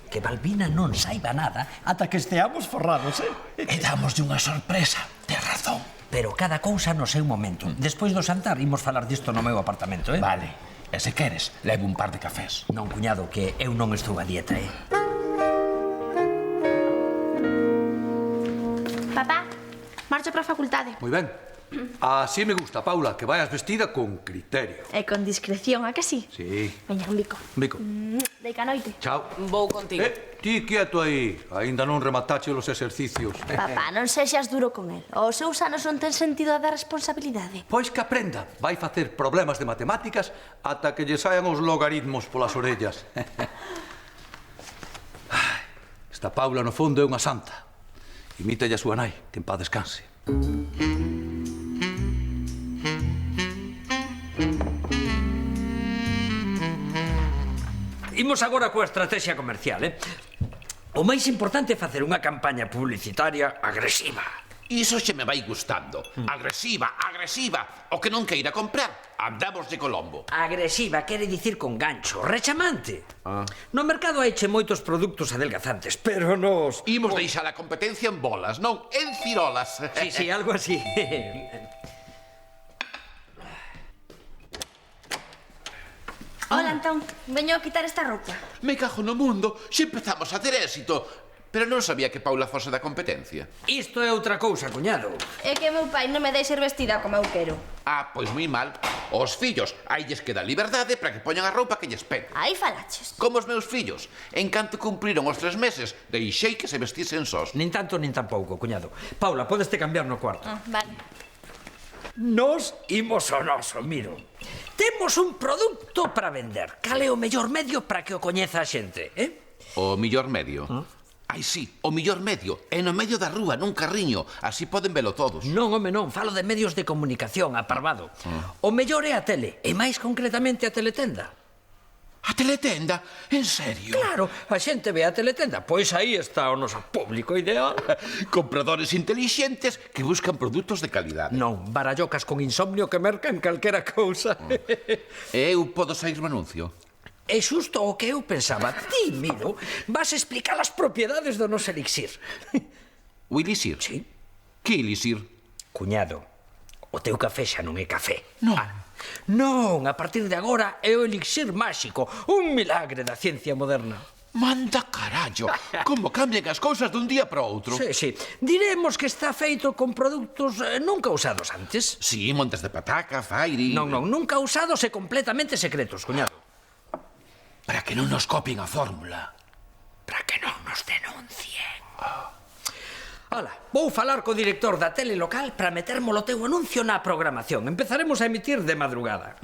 F: Que Balbina non saiba nada ata que esteamos forrados,
B: E damoslle unha sorpresa. Tes razón.
F: Pero cada cousa no seu momento. Despois do xantar, imos falar disto no meu apartamento,
B: Vale. E se queres, levo un par de cafés.
F: Non, cuñado, que eu non estou a dieta,
H: Papá, marcho para a facultade.
I: Moi ben. Así me gusta, Paula, que vayas vestida con criterio.
H: E con discreción, a que sí?
I: Sí.
H: Veña, un bico.
I: Bico.
H: Deica noite.
I: Chao.
J: Vou contigo.
I: Ti quieto aí. Ainda non rematache os exercicios.
H: Papá, non sexas duro con el. Os seus anos non ten sentido a dar responsabilidade.
I: Pois que aprenda. Vai facer problemas de matemáticas ata que lle saian os logaritmos polas orellas. Esta Paula, no fondo, é unha santa. Imítalle a súa nai, que en paz descanse.
F: Imos agora coa estrategia comercial, O máis importante é facer unha campaña publicitaria agresiva.
B: Iso xe me vai gustando. Agresiva, agresiva. O que non queira comprar, andamos de Colombo.
F: Agresiva quere dicir con gancho, rechamante. No mercado haiche moitos produtos adelgazantes, pero nos...
B: Imos deixar a competencia en bolas, non en cirolas.
F: Sí, algo así.
H: Hola, Antón. Veño a quitar esta roupa.
B: Me cajo no mundo, xe empezamos a ter éxito. Pero non sabía que Paula fose da competencia.
F: Isto é outra cousa, cuñado.
H: É que meu pai non me deixa ir vestida como eu quero.
B: Ah, pois moi mal. Os fillos, ailles que dá liberdade para que poñan a roupa que lles pega.
H: Aí falaches.
B: Como os meus fillos. En canto cumpriron os 3 meses, deixei que se vestisen sós.
F: Nin tanto nin tampouco, cuñado. Paula, podes te cambiar no cuarto.
H: Vale.
F: Nos imos ao noso, miro. Temos un produto para vender. Cal é o mellor medio para que o coñeza a xente,
B: O millor medio? Ai, sí, o millor medio. É no medio da rúa, nun carriño. Así poden velo todos.
F: Non, home, non. Falo de medios de comunicación, aparvado. O mellor é a tele, e máis concretamente a teletenda.
B: A teletenda? En serio?
F: Claro, a xente ve a teletenda. Pois aí está o noso público ideal.
B: Compradores intelixentes que buscan produtos de calidade.
F: Non, barallocas con insomnio que mercan calquera cousa.
B: E eu podo sair no anuncio?
F: É xusto o que eu pensaba. Ti, miro, vas explicar as propiedades do noso elixir.
B: O elixir?
F: Sí.
B: Que elixir?
F: Cuñado, o teu café xa non é café.
B: Non.
F: Non, a partir de agora é o elixir máxico, un milagre da ciencia moderna.
B: Manda carallo! Como cambian as cousas dun día para outro.
F: Sí. Diremos que está feito con produtos nunca usados antes.
B: Sí, montes de pataca, fairi...
F: Non, nunca usados e completamente secretos, cuñado.
B: Para que non nos copien a fórmula.
F: Para que non nos denuncien. Ola, vou falar co director da tele local para metermolo teu anuncio na programación. Empezaremos a emitir de madrugada.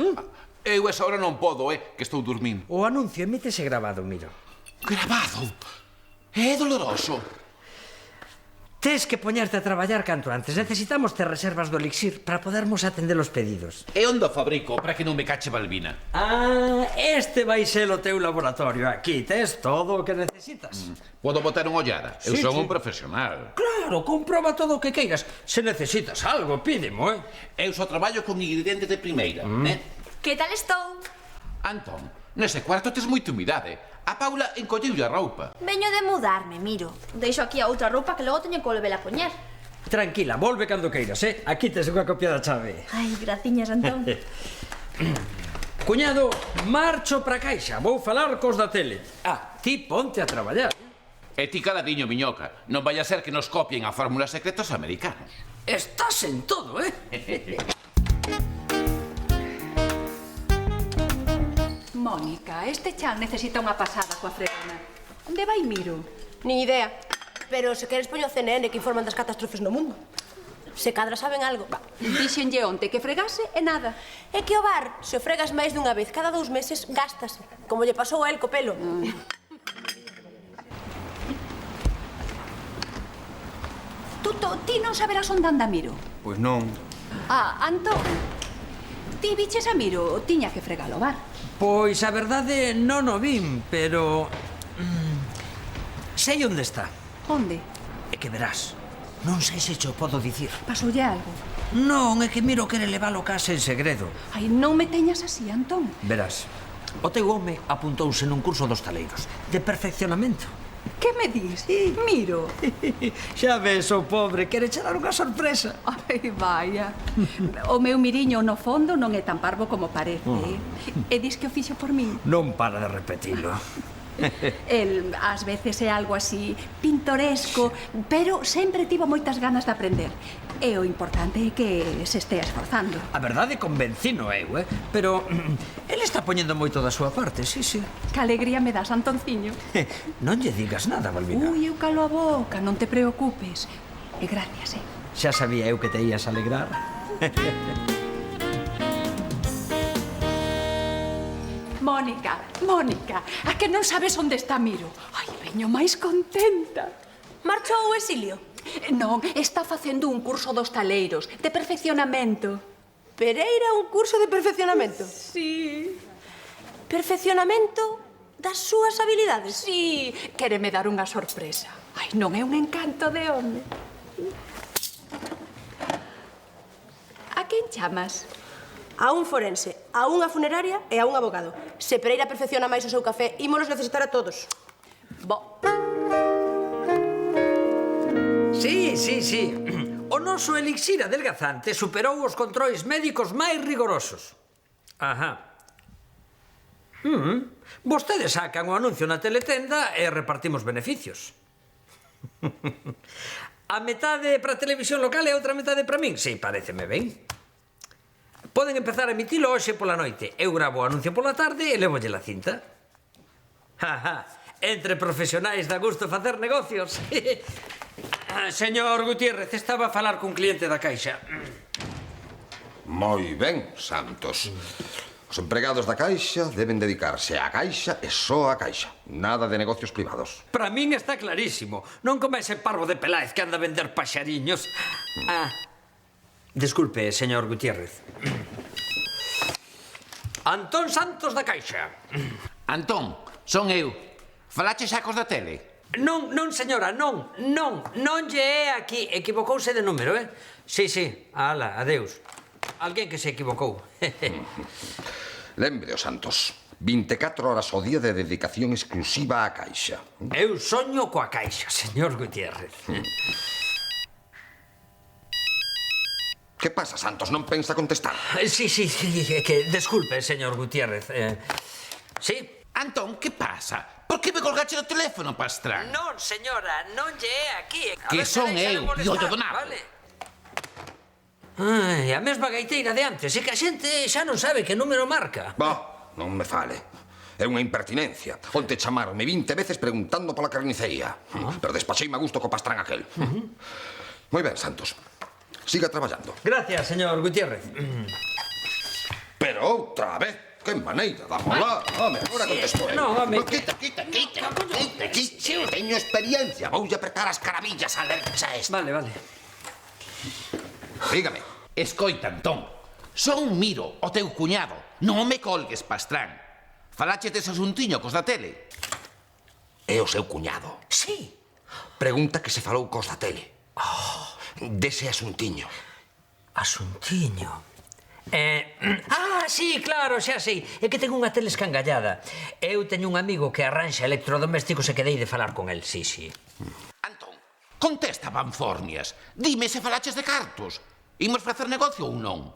B: Eu esa hora non podo, que estou dormindo.
F: O anuncio emítese grabado, miro.
B: Grabado? É doloroso.
F: Tes que poñerte a traballar canto antes. Necesitamos ter reservas do elixir para podermos atender os pedidos.
B: E onde o fabrico para que non me cache Balbina?
F: Este vai ser o teu laboratorio. Aquí tes todo o que necesitas.
B: Podo botar unha ollada? Eu
F: Sí,
B: son
F: sí.
B: un profesional.
F: Claro, comproba todo o que queiras. Se necesitas algo, pídemo,
B: Eu só traballo con ingredientes de primeira,
H: Que tal estou?
B: Antón, nese cuarto tes moita humidade. A Paula encolleu a roupa.
H: Veño de mudarme, miro. Deixo aquí a outra roupa que logo teño que volver a poñer.
F: Tranquila, volve cando queiras, Aquí tes unha copia da chave.
H: Ai, graciñas, Antón.
F: Cuñado, marcho para caixa. Vou falar cos da tele. Ti ponte a traballar.
B: E ti caladiño, miñoca. Non vai a ser que nos copien a fórmula secretos americanos.
F: Estás en todo,
A: Mónica, este chan necesita unha pasada coa fregona. Onde vai Miro?
E: Ni idea. Pero se queres poño CNN que informan das catástrofes no mundo. Se cadra saben algo.
A: Dixenlle onte que fregase e nada.
E: É que o bar, se o fregas máis dunha vez cada 2 meses, gástase. Como lle pasou a el co pelo.
A: Tuto, ti non saberás onde anda Miro?
K: Pois non.
A: Antón, ti biches a Miro, tiña que fregalo o bar.
F: Pois a verdade non o vin, pero... sei onde está.
A: Onde?
F: É que verás, non sei se cho podo dicir.
A: Pasoulle algo?
F: Non, é que Miro quere levalo casa en segredo.
A: Ai, non me teñas así, Antón.
F: Verás, o teu home apuntouse nun curso de hostaleiros, de perfeccionamento.
A: Que me dis? Miro.
F: Xa ves, o pobre, quere che dar unha sorpresa.
A: Ai, vaya. O meu miriño no fondo non é tan parvo como parece. E dis que o fixo por min.
F: Non para de repetilo.
A: El, ás veces, é algo así pintoresco, pero sempre tivo moitas ganas de aprender. E o importante é que se estea esforzando.
F: A verdade convencino eu, pero ele está poñendo moito da súa parte, sí.
A: Que alegría me das, Antonciño.
F: Non lle digas nada, Balbina.
A: Ui, eu calo a boca, non te preocupes. E gracias,
F: Xa sabía eu que te ías alegrar.
A: Mónica, a que non sabes onde está Miro? Ai, veño máis contenta.
M: Marchou o exilio?
A: Non, está facendo un curso dos taleiros, de perfeccionamento.
M: Pereira, un curso de perfeccionamento?
A: Sí.
M: Perfeccionamento das súas habilidades?
A: Sí, quéreme dar unha sorpresa. Ai, non é un encanto de home. A quen chamas?
M: A un forense, a unha funeraria e a un abogado. Se Pereira perfecciona máis o seu café, ímolos necesitar a todos.
A: Bo.
F: Sí. O noso elixir adelgazante superou os controis médicos máis rigorosos. Ajá. Vostedes sacan o anuncio na teletenda e repartimos beneficios. A metade para a televisión local e a outra metade para min? Sí, pareceme ben. Poden empezar a emitilo hoxe pola noite. Eu gravo o anuncio pola tarde e levolle a cinta. Entre profesionais dá gusto facer negocios. Señor Gutiérrez, estaba a falar cun cliente da Caixa.
L: Moi ben, Santos. Os empregados da Caixa deben dedicarse á Caixa e só á Caixa. Nada de negocios privados.
F: Para min está clarísimo. Non como ese parvo de Peláez que anda a vender paxariños. Desculpe, señor Gutiérrez. Antón Santos da Caixa.
B: Antón, son eu. Falache xa cos da tele?
F: Non, señora, non lle é aquí. Equivocouse de número, Sí, ala, adeus. Alguén que se equivocou.
L: Lembre, Santos, 24 horas ao día de dedicación exclusiva á Caixa.
F: Eu soño coa Caixa, señor Gutiérrez.
L: Que pasa, Santos? Non pensa contestar?
F: Sí, que desculpe, señor Gutiérrez. Sí?
B: Antón, que pasa? Por que me colgache do teléfono, Pastrán?
F: Non, señora, non lle é aquí.
B: Que son eu, diollo do nabo.
F: Ai, a mesma gaiteira de antes. E que a xente xa non sabe que número marca.
L: Non me fale. É unha impertinencia. Onte chamaronme 20 veces preguntando pola carnicería. Pero despacheime a gusto co Pastrán aquel. Moi ben, Santos. Siga traballando.
F: Gracias, señor Gutiérrez.
L: Pero outra vez. Que maneira, dámola. Home, agora contesto eu.
F: Non, home.
L: Quita. Teño experiencia. Voulle apretar as carabillas alertas a esta.
F: Vale.
L: Dígame.
B: Escoita, Antón. Son Miro, o teu cuñado. Non me colgues, Pastrán. Falache tes asuntiño cos da tele?
L: É o seu cuñado.
F: Sí.
L: Pregunta que se falou cos da tele. Dese asuntiño.
F: Asuntiño? Sí, claro, xa sei. É que tengo unha tele escangallada. Eu teño un amigo que arranxa electrodomésticos e quedei de falar con el, sí.
B: Antón, contesta, Banfornias. Dime se falaches de cartos. Imos facer negocio ou non?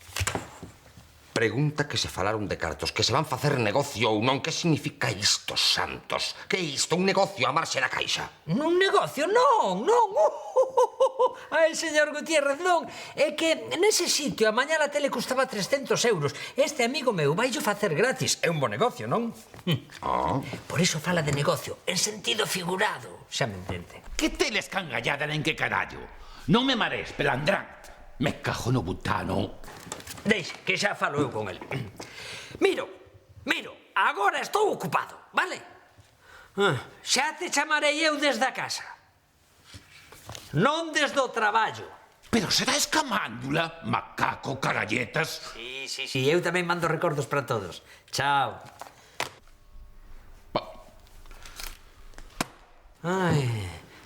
L: Pregunta que se falaron de cartos, que se van facer negocio ou non. Que significa isto, Santos? Que é isto? Un negocio a marxe da Caixa?
F: Un negocio? Non. Ai, señor Gutiérrez, non. É que nese sitio a mañá a tele custaba 300 euros. Este amigo meu vai facer gratis. É un bo negocio, non? Por iso fala de negocio, en sentido figurado. Xa me entende.
B: Que tele escangallada nen que carallo? Non me marees, pelandrán. Me cajo no butano.
F: Deixe, que xa falo eu con el. Miro, agora estou ocupado, vale? Xa te chamarei eu desde a casa. Non desde o traballo.
B: Pero será escamándula, macaco, caralletas.
F: Sí, eu tamén mando recordos para todos. Chao. Ai,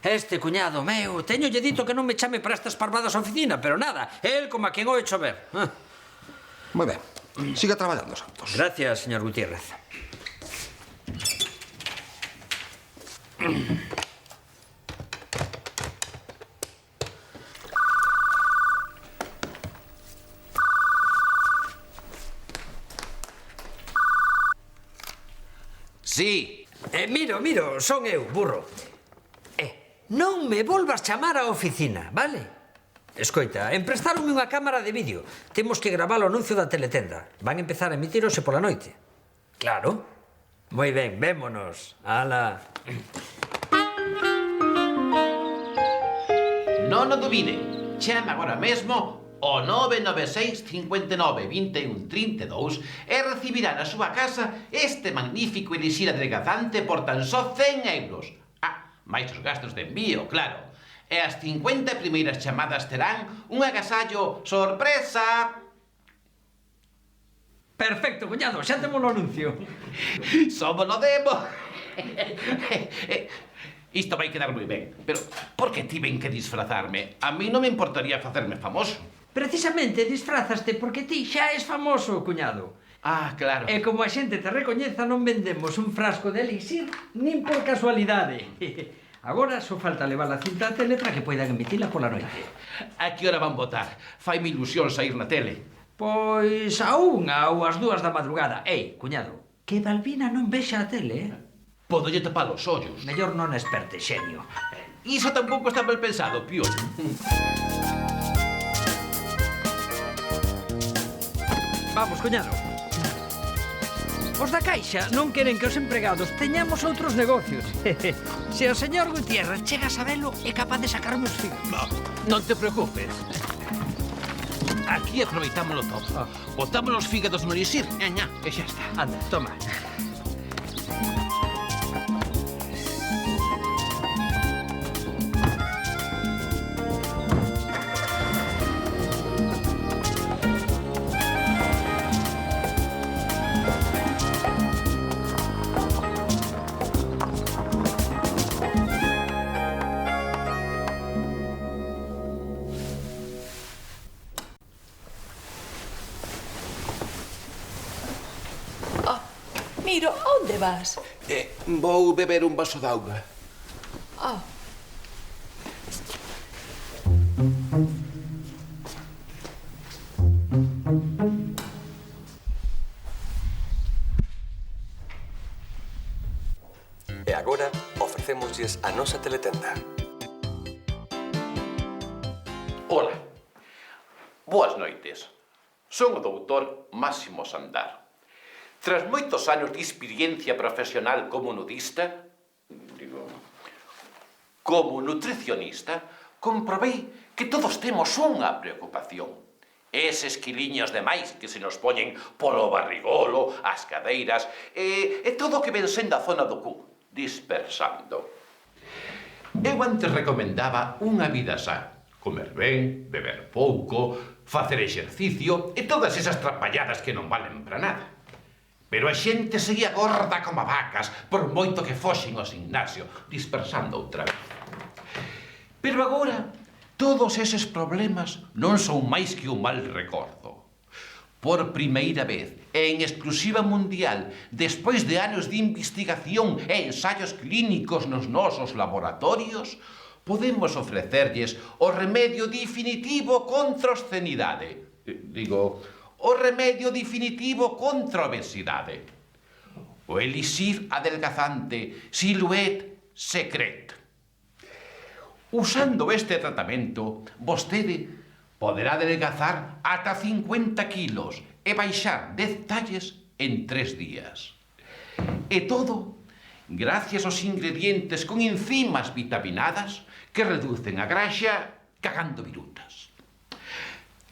F: este cuñado meu, teñolle dito que non me chame para estas parvadas á oficina, pero nada, el como a quen o he hecho ver.
L: Moi ben, siga traballando, Santos.
F: Gracias, señor Gutiérrez.
B: Sí.
F: Miro, son eu, burro. Non me volvas chamar á oficina, vale? Escoita, emprestaronme unha cámara de vídeo. Temos que gravar o anuncio da teletenda. Van empezar a emitir hoxe pola noite. Claro. Moi ben, vémonos. Ala.
B: Non o dubide. Chama agora mesmo o 996 59 21 32 e recibirá na súa casa este magnífico elixir adelgazante por tan só 100 euros. Mais os gastos de envío, claro. E as 50 primeiras chamadas terán un agasallo sorpresa.
F: Perfecto, cuñado, xa temos o anuncio.
B: Somos lo demo. Isto vai quedar moi ben, pero por que tiven que disfrazarme? A mí non me importaría facerme famoso.
F: Precisamente disfrazaste porque ti xa és famoso, cuñado.
B: Claro.
F: E como a xente te recoñeza, non vendemos un frasco de elixir nin por casualidade. Agora só falta levar a cinta á tele para que poidan emitila pola noite.
B: A que hora van votar? Faime ilusión sair na tele.
F: Pois a 1 ou as 2 da madrugada. Ei, cuñado, que Balbina non vexa a tele,
B: Podolle tapar os ollos.
F: Mellor non esperte, xenio.
B: Iso tampouco está mal pensado, Pío.
F: Vamos, cuñado. Os da Caixa non queren que os empregados teñamos outros negocios. Se o señor Gutiérrez chega a sabelo, é capaz de sacarme os figos.
B: Non te preocupes. Aquí aproveitámoslo todo. Botamos os fígados no elixir, e xa está.
F: Anda, toma.
N: Miro, onde vas?
B: Vou beber un vaso de auga.
O: E agora ofrecémoslles a nosa teletenda.
B: Ola. Boas noites. Son o doutor Máximo Sandar. Tras moitos anos de experiencia profesional como nudista, como nutricionista, comprobei que todos temos unha preocupación. Eses quiliños de máis que se nos poñen polo barrigolo, as cadeiras e todo o que ven sendo a zona do cu, dispersando. Eu antes recomendaba unha vida sá. Comer ben, beber pouco, facer exercicio e todas esas trapalladas que non valen para nada. Pero a xente seguía gorda como vacas, por moito que foxen ao gimnasio, dispersando outra vez. Pero agora, todos eses problemas non son máis que un mal recordo. Por primeira vez, e en exclusiva mundial, despois de anos de investigación e ensaios clínicos nos nosos laboratorios, podemos ofrecerlles o remedio definitivo contra a obscenidade. O remedio definitivo contra a obesidade. O elixir adelgazante Silhouette Secret. Usando este tratamento, vostede poderá adelgazar ata 50 kilos e baixar 10 talles en 3 días. E todo gracias aos ingredientes con enzimas vitaminadas que reducen a graxa cagando virutas.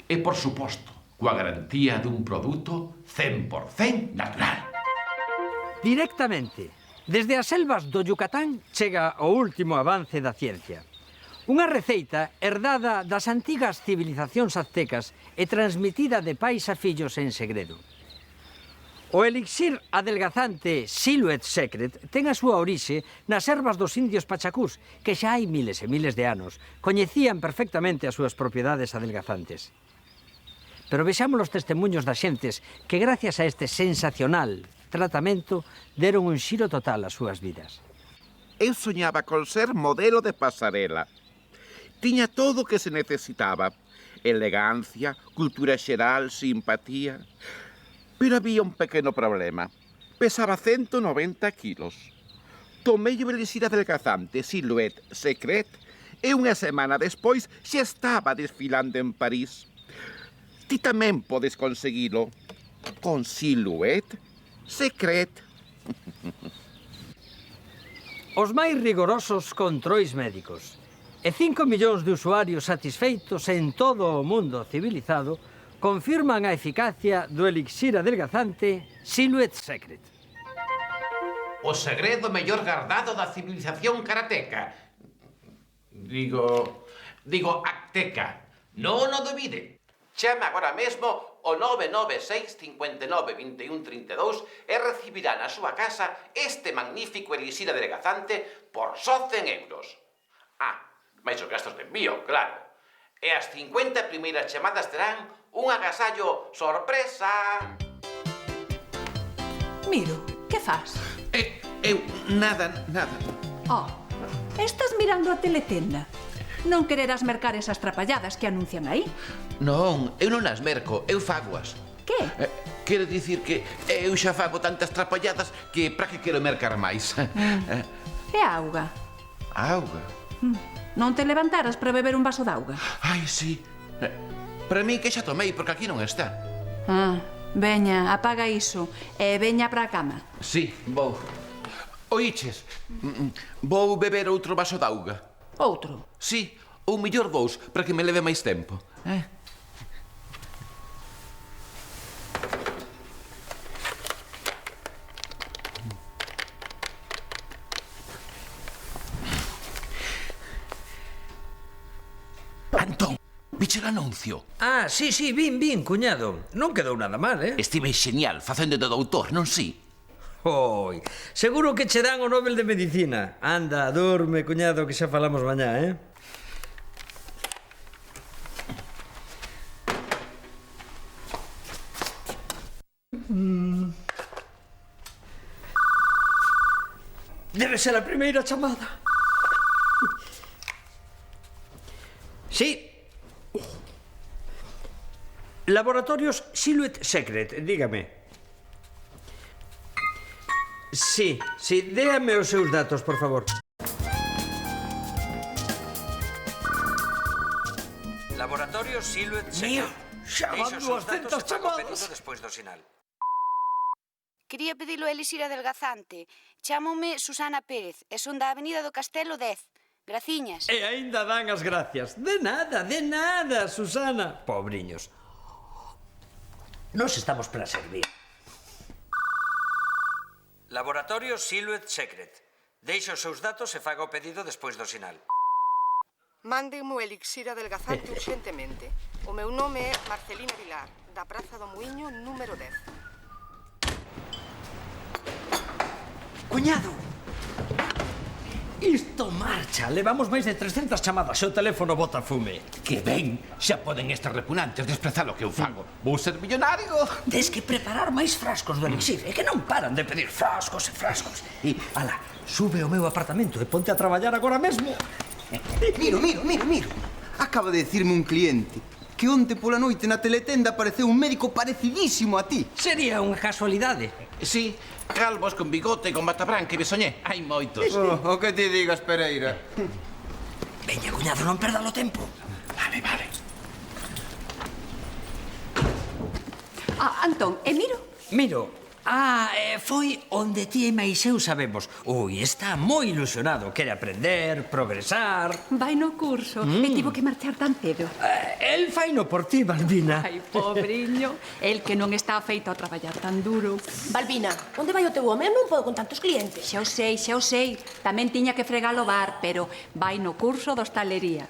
B: E, por suposto, coa garantía dun produto 100% natural.
F: Directamente, desde as selvas do Yucatán chega o último avance da ciencia. Unha receita herdada das antigas civilizacións aztecas e transmitida de pais a fillos en segredo. O elixir adelgazante Silhouette Secret ten a súa orixe nas ervas dos indios pachacús, que xa hai miles e miles de anos coñecían perfectamente as súas propiedades adelgazantes. Pero vexamos os testemunhos das xentes que, gracias a este sensacional tratamento, deron un xiro total ás súas vidas.
P: Eu soñaba con ser modelo de pasarela. Tiña todo o que se necesitaba. Elegancia, cultura xeral, simpatía. Pero había un pequeno problema. Pesaba 190 kilos. Tomei o elixir adelgazante Silhouette Secret e unha semana despois xa estaba desfilando en París. Ti tamén podes conseguilo con Silhouette Secret.
F: Os máis rigorosos controis médicos e 5 millóns de usuarios satisfeitos en todo o mundo civilizado confirman a eficacia do elixir adelgazante Silhouette Secret.
B: O segredo mellor guardado da civilización karateca. Digo, acteca. Non o dubide. Chama agora mesmo o 996 59 21 32 e recibirá na súa casa este magnífico elixir adelgazante por só 100 euros. Mais os gastos de envío, claro. E as 50 primeiras chamadas terán un agasallo sorpresa.
A: Miro, que faz?
P: Eu, nada.
A: Estás mirando a teletenda. Non quererás mercar esas trapalladas que anuncian aí?
B: Non, eu non as merco, eu fagoas.
A: Que?
B: Quero dicir que eu xa fago tantas trapalladas que para que quero mercar máis.
A: E a auga?
B: A auga?
A: Non te levantaras para beber un vaso de auga?
B: Ai, sí. Para mí que xa tomei, porque aquí non está.
A: Veña, apaga iso e veña para a cama.
B: Sí, vou. Oiches, vou beber outro vaso de auga.
A: Outro?
B: Sí, ou mellor dous, para que me leve máis tempo. Antón, viche o anuncio?
F: Sí, vin, cuñado. Non quedou nada mal,
B: Estive xenial, facendo de doutor, non si?
F: Oi, seguro que che dan o Nobel de Medicina. Anda, dorme, cuñado, que xa falamos mañá, Debe ser a primeira chamada. Sí. Laboratorios Silhouette Secret, dígame. Sí, déame os seus datos, por favor. Laboratorios Silhouette Secret.
C: Xa van 200 chamadas.
F: Despois do sinal.
N: Quería pedir o elixir adelgazante. Chámome Susana Pérez e son da Avenida do Castelo 10. Graciñas.
F: E aínda dan as gracias. De nada, Susana. Pobriños. Nos estamos para servir. Laboratorio Silhouette Secret. Deixa os seus datos e faga o pedido despois do sinal.
Q: Mándenme o elixir adelgazante urxentemente. O meu nome é Marcelina Vilar, da Praza do Muiño, número 10.
F: Cuñado! Isto marcha. Levamos máis de 300 chamadas e o teléfono bota fume.
B: Que ben, xa poden estar repugnantes desprezar o que eu fago. Vou ser millonario.
F: Tes que preparar máis frascos do elixir. É que non paran de pedir frascos e frascos. E, ala, sube ao meu apartamento e ponte a traballar agora mesmo.
K: Miro. Acaba de decirme un cliente que onte pola noite na teletenda apareceu un médico parecidísimo a ti.
F: Sería unha casualidade.
B: Sí, calvos con bigote, con bata branca e besoñé. Hai moitos.
K: O que ti digas, Pereira.
F: Veña, cuñado, non perda o tempo.
B: Vale.
A: Antón, e Miro?
F: Miro. Foi onde ti e máis eu sabemos. Ui, está moi ilusionado. Quere aprender, progresar.
A: Vai no curso e tivo que marchar tan cedo.
F: El faino por ti, Balbina.
A: Ai, pobriño. El que non está feito a traballar tan duro.
E: Balbina, onde vai o teu home? Eu non podo con tantos clientes.
A: Xa o sei. Tamén tiña que fregar o bar, pero vai no curso de hostalería.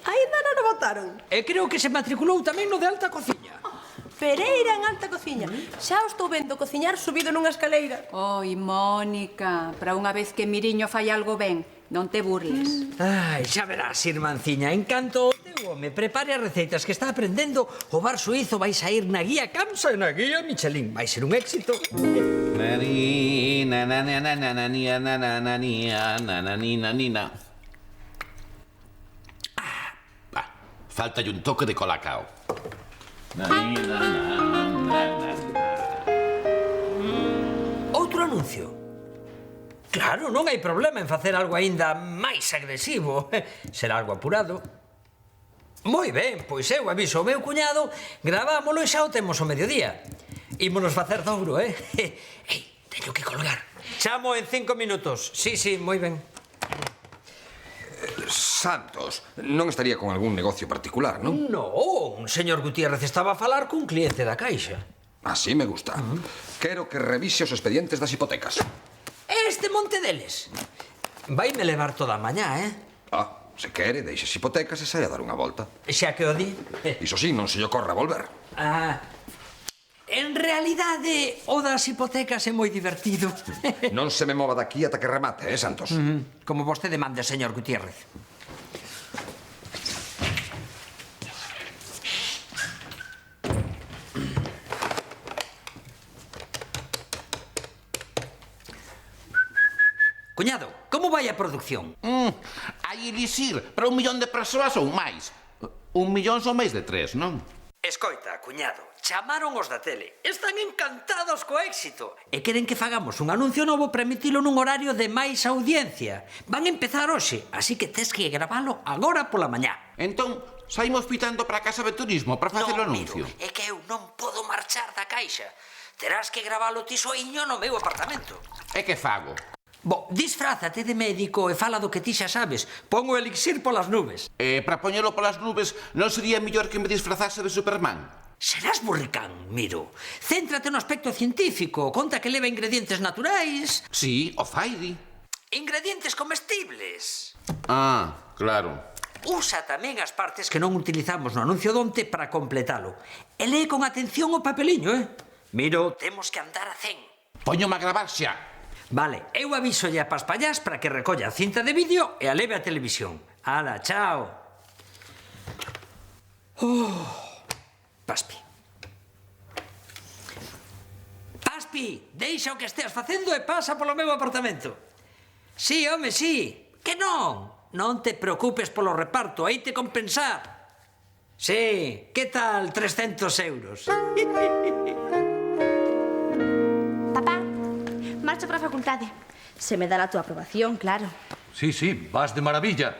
E: Ainda non o botaron.
F: E creo que se matriculou tamén no de alta cociña.
E: Pereira en alta cociña. Xa o estou vendo cociñar subido nunha escaleira.
A: Oi, Mónica, para unha vez que Miriño fai algo ben, non te burles.
F: Ai, xa verás, irmanciña, en canto o teu home prepare as receitas que está aprendendo, o bar suizo vai sair na guía Camsa e na guía Michelin. Vai ser un éxito.
B: Faltalle un toque de colacao.
F: Outro anuncio. Claro, non hai problema en facer algo aínda máis agresivo. Será algo apurado. Moi ben, pois eu aviso ao meu cuñado, gravámolo e xa o temos ao mediodía. Ímonos facer douro, Ei, teño que colgar. Chamo en 5 minutos. Sí, moi ben.
L: Santos, non estaría con algún negocio particular, non?
F: Non, señor Gutiérrez estaba a falar cun cliente da Caixa.
L: Así me gusta. Quero que revise os expedientes das hipotecas.
F: Este monte deles. Vaime levar toda a mañá,
L: Se quere, deixe as hipotecas e sai a dar unha volta.
F: Xa que o di.
L: Iso sí, non se lle ocorra volver.
F: En realidade, o das hipotecas é moi divertido.
L: Non se me mova daqui ata que remate, Santos?
F: Como vostede mande, señor Gutiérrez. Cuñado, como vai a produción?
P: Hai elixir para 1 millón de persoas ou máis. 1 millón son máis de 3, non?
F: Escoita, cuñado, chamaron os da tele. Están encantados co éxito. E queren que fagamos un anuncio novo para emitilo nun horario de máis audiencia. Van a empezar hoxe, así que tes que gravalo agora pola mañá.
P: Entón, saímos pitando para a Casa de Turismo para facer o anuncio.
F: Miro, é que eu non podo marchar da Caixa. Terás que gravalo ti soiño no meu apartamento.
P: E que fago?
F: Disfrázate de médico e fala do que ti xa sabes. Pon o elixir polas nubes.
P: Para poñelo polas nubes non sería mellor que me disfrazase de Superman?
F: Serás burricán, Miro. Céntrate no aspecto científico. Conta que leva ingredientes naturais.
P: Sí, o faidi.
F: Ingredientes comestibles.
P: Claro.
F: Usa tamén as partes que non utilizamos no anuncio donte para completalo. E lee con atención o papeliño, Miro, temos que andar a 100.
P: Poñome a gravar xa.
F: Vale, eu avísolle a Paspallás para que recolla a cinta de vídeo e a leve a televisión. Ala, chao. Paspi. Paspi, deixa o que esteas facendo e pasa polo meu apartamento. Sí, home, sí. Que non? Non te preocupes polo reparto, hai te compensar. Sí, que tal 300 euros?
H: Marcho para a facultade. Se me dá a túa aprobación, claro.
I: Sí, vas de maravilla.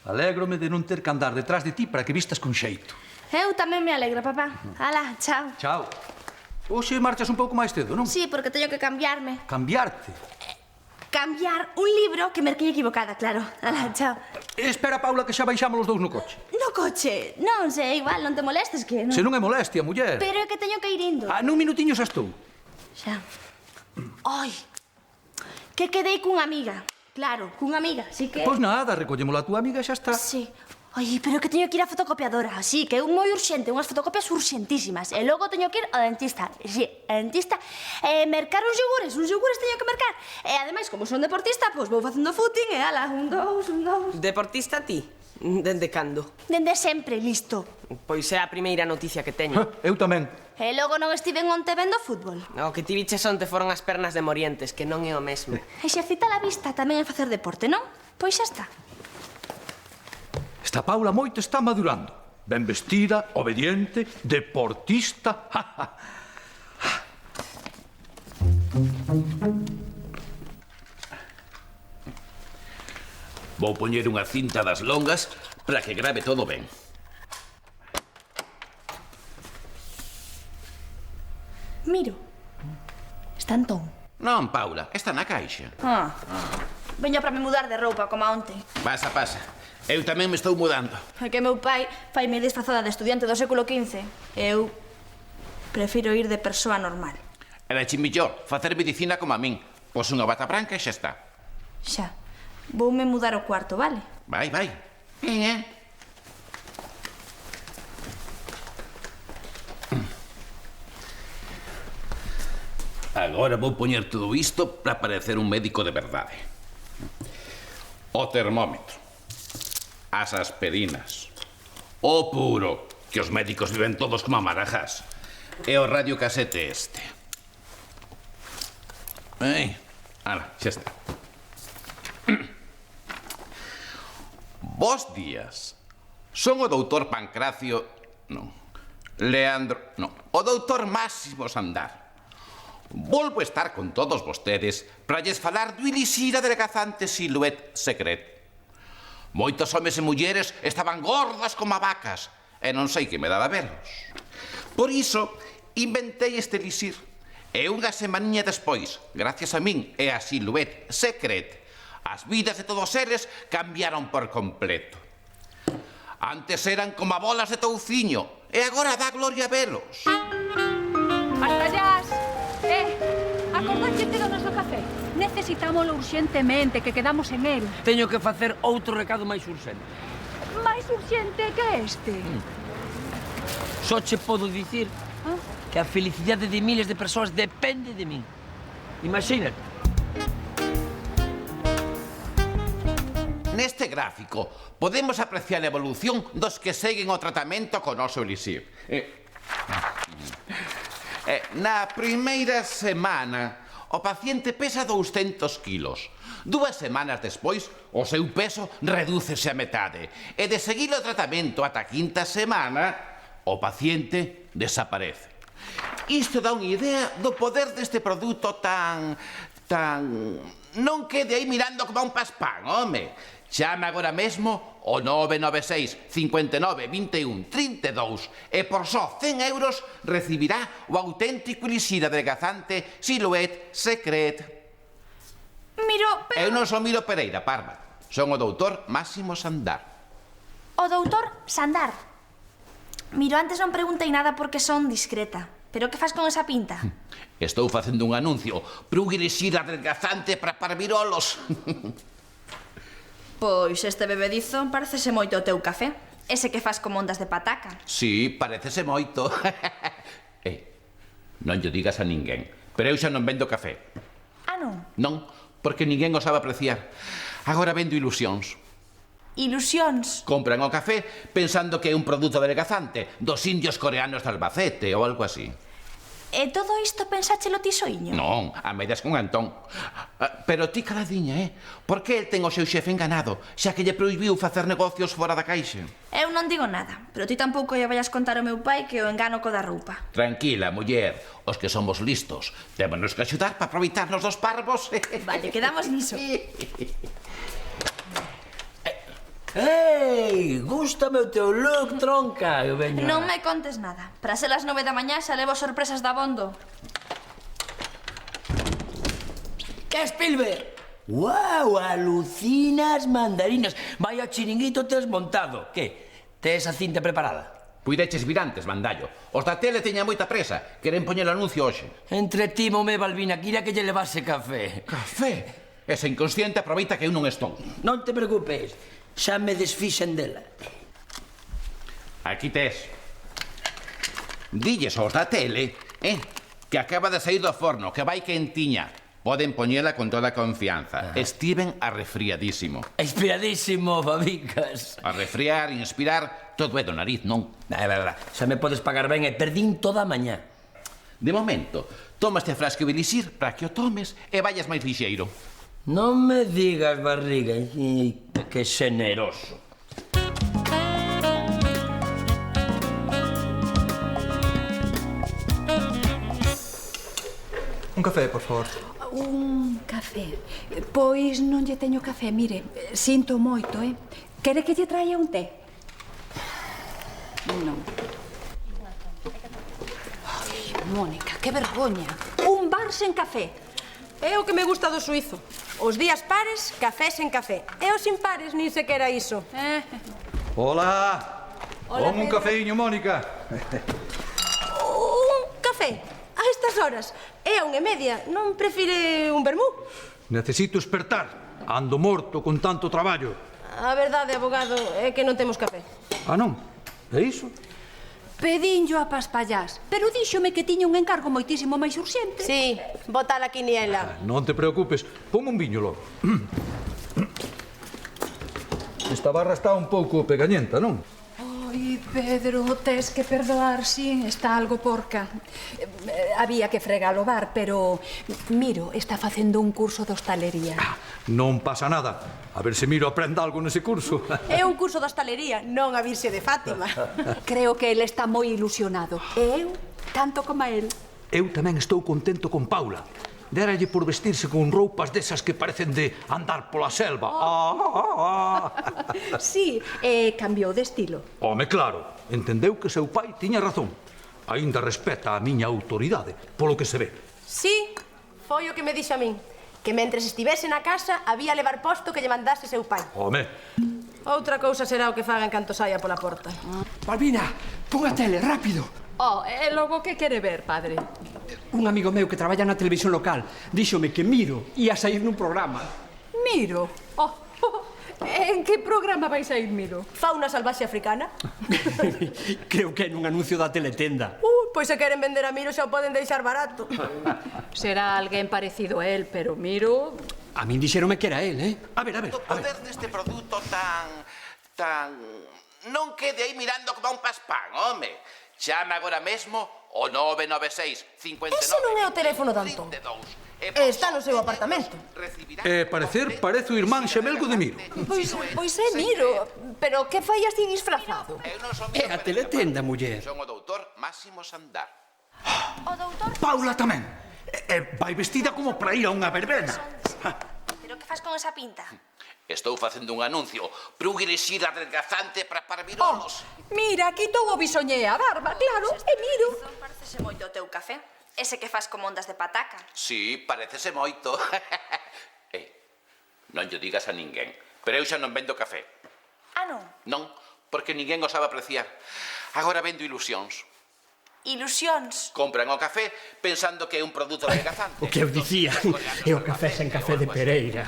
I: Alégrome de non ter que andar detrás de ti para que vistas con xeito.
H: Eu tamén me alegra, papá. Ala, chao.
I: Chao. Hoxe marchas un pouco máis cedo, non?
H: Sí, porque teño que cambiarme.
I: Cambiarte?
H: Cambiar un libro que merquei equivocada, claro. Ala, chao.
I: Espera, Paula, que xa baixamos os dous no coche.
H: No coche? Non sei, igual, non te molestes que...
I: Se non é molestia, muller.
H: Pero é que teño que ir indo.
I: Nun minutiño xa estou.
H: Xa. Ai, que quedei cunha amiga. Claro, cunha amiga, así que...
I: Pois nada, recollémola a túa amiga e xa está.
H: Sí. Ai, pero que teño que ir á fotocopiadora. Así que é moi urxente, unhas fotocopias urxentísimas. E logo teño que ir ao dentista. Sí, ao dentista. Mercar uns yogures teño que mercar. E ademais, como son deportista, pois vou facendo footing e ala, un, dous.
J: Deportista ti? Dende cando?
H: Dende sempre, listo.
J: Pois é a primeira noticia que teño.
I: Eu tamén.
H: E logo non estiven onte vendo fútbol.
J: O que ti viches onte foron as pernas de Morientes, que non é o mesmo.
H: Exercitar a vista tamén é facer deporte, non? Pois xa está.
I: Esta Paula moito está madurando. Ben vestida, obediente, deportista.
P: Vou poñer unha cinta das longas para que grave todo ben.
H: Miro. Está Antón.
P: Non, Paula, está na caixa.
H: Veño para me mudar de roupa, como onte.
P: Pasa. Eu tamén me estou mudando.
H: É que meu pai faime disfrazada de estudiante do século XV. Eu prefiro ir de persoa normal.
P: Era mellor facer medicina como a min. Pos unha bata branca e xa está.
H: Xa. Voume mudar ao cuarto, vale?
P: Vai. Agora vou poñer todo isto para parecer un médico de verdade. O termómetro, as aspirinas, o puro, que os médicos viven todos como marajás, e o radiocasete este. Ala, xa está. Bos días. Son o doutor Pancracio... Non. Leandro... Non. O doutor Máximo Sandar.
B: volvo a estar con todos vostedes para lles falar do elixir adelgazante Silhouette Secret. Moitos homes e mulleres estaban gordas como vacas e non sei que me daba velos. Por iso, inventei este elixir. E unha semaniña despois, gracias a min e a Silhouette Secret, as vidas de todos eles cambiaron por completo. Antes eran como bolas de touciño e agora dá gloria velos.
A: Pastallás! Acordárchete do noso café? Necesitámoslo urxentemente, que quedamos en él.
F: Teño que facer outro recado máis urxente.
A: Máis urxente que este?
F: Só che podo dicir que a felicidade de miles de persoas depende de min. Imagínate.
B: Neste gráfico podemos apreciar a evolución dos que seguen o tratamento co noso elixir. Na primeira semana, o paciente pesa 200 kilos. 2 semanas despois, o seu peso redúcese a metade. E de seguir o tratamento ata a 5ª semana, o paciente desaparece. Isto dá unha idea do poder deste produto tan... Non quede aí mirando como un paspán, home. Chame agora mesmo o 996 59 21 32 e por só 100 euros recibirá o auténtico elixir adelgazante Silhouette Secret.
H: Miro, pero...
B: Eu non son Miro Pereira, Parma. Son o doutor Máximo Sandar.
H: O doutor Sandar. Miro, antes non preguntei nada porque son discreta. Pero que faz con esa pinta?
B: Estou facendo un anuncio para un elixir adelgazante para parvirolos.
H: Pois este bebedizo parecese moito o teu café. Ese que faz como ondas de pataca.
B: Sí, parecese moito. Non lle digas a ninguén, pero eu xa non vendo café.
H: Ah, non?
B: Non, porque ninguén o sabe apreciar. Agora vendo ilusións.
H: Ilusións?
B: Compran o café pensando que é un produto adelgazante dos indios coreanos de Albacete ou algo así.
H: E todo isto pensáchelo ti soiño?
B: Non, a medias con Antón. Pero ti caladiña, Por que el ten o seu xefe enganado, xa que lle prohibiu facer negocios fora da caixa?
H: Eu non digo nada, pero ti tampouco lle vayas contar ao meu pai que o engano co da roupa.
B: Tranquila, muller, os que somos listos, témonos que axudar para aproveitarnos dos parvos.
H: Vale, quedamos niso.
F: Ei, gústame o teu look, tronca. Eu veño...
H: Non me contes nada. Para ser as 9 da mañá xa levo sorpresas da Bondo.
F: Que Spielberg? Uau, alucinas mandarinas. Vaya chiringuito tes montado. Que? Tes a cinta preparada?
B: Puideches vir antes, mandallo. Os da tele teña moita presa. Queren poñer o anuncio hoxe.
F: Entretímome, Balbina, quira que lle levase café.
B: Café? Ese inconsciente aproveita que eu non estou.
F: Non te preocupes. Xa me desfixen dela.
B: Aquí tes. Dilles aos da tele, que acaba de sair do forno, que vai quentiña. Poden poñela con toda confianza. Estiven arrefriadísimo.
F: Espiadísimo, babicas.
B: A resfriar, inspirar, todo é do nariz, non?
F: É verdad, xa me podes pagar ben e perdín toda a mañá.
B: De momento, toma este frasco de elixir para que o tomes e vayas máis lixeiro.
F: Non me digas, barriga, que xeneroso.
I: Un café, por favor.
A: Un café. Pois non lle teño café, mire, sinto moito, Quere que lle traia un té? Non. Ai, Mónica, que vergoña. Un bar sen café.
M: É o que me gusta do suizo. Os días pares, café sen café. E os impares, nin sequera iso.
I: Hola.
M: Hola,
I: un cafeíño, Mónica.
M: Un café? A estas horas? É a 1:30. Non prefire un vermú?
I: Necesito despertar. Ando morto con tanto traballo.
M: A verdade, abogado, é que non temos café.
I: Ah, non? É iso?
A: Pedinllo a Paspallás, pero díxome que tiña un encargo moitísimo máis urxente.
M: Sí, bota la quiniela.
I: Non te preocupes, ponme un viño logo. Esta barra está un pouco pegañenta, non?
A: Ai, Pedro, tes que perdoar, si, está algo porca. Había que fregar o bar, pero Miro está facendo un curso de hostalería.
I: Non pasa nada. A ver se Miro aprenda algo nese curso.
M: É un curso de hostalería, non a Virxe de Fátima.
A: Creo que ele está moi ilusionado. E eu, tanto como a él.
I: Eu tamén estou contento con Paula. Déralle por vestirse con roupas desas que parecen de andar pola selva.
A: Sí, cambiou de estilo.
I: Home, claro, entendeu que seu pai tiña razón. Aínda respeta a miña autoridade, polo que se ve.
M: Sí, foi o que me dixo a min. Que mentres estivese na casa, había levar posto que lle mandase seu pai.
I: Home.
M: Outra cousa será o que faga en canto saia pola porta.
D: Balbina, pon a tele, rápido.
A: E logo que quere ver, padre?
D: Un amigo meu que traballa na televisión local díxome que Miro ia sair nun programa.
A: Miro? En que programa vais a ir, Miro?
M: Fauna salvaxe africana?
D: Creo que é nun anuncio da teletenda.
M: Pois se queren vender a Miro xa o poden deixar barato.
A: Será alguén parecido a él, pero Miro...
D: A min dixeronme que era él,
I: A ver.
P: O poder deste produto tan... Non quede aí mirando como un paspán, home. Chama agora mesmo o 996 59...
M: Ese non é o teléfono de Antón. Está no seu apartamento.
I: Parece o irmán xemelgo de Miro.
A: Pois é Miro, pero que fai así disfrazado?
D: É a teletenda, muller.
P: Son o doutor Máximo Sandar.
H: O doutor...
I: Paula tamén. Vai vestida como para ir a unha verbena.
H: Pero que faz con esa pinta?
P: Estou facendo un anuncio para un elixir adelgazante para parvirolos.
A: Mira, quitou o bisoñé a barba, claro, e Miro.
H: Parecese moito o teu café. Ese que faz como ondas de pataca.
P: Sí, parecese moito. Non lle digas a ninguén, pero eu xa non vendo café.
H: Non?
P: Non, porque ninguén o sabe apreciar. Agora vendo ilusións.
H: Ilusións?
P: Compran o café pensando que é un produto adelgazante.
D: O que eu dicía, é o café sen café de Pereira.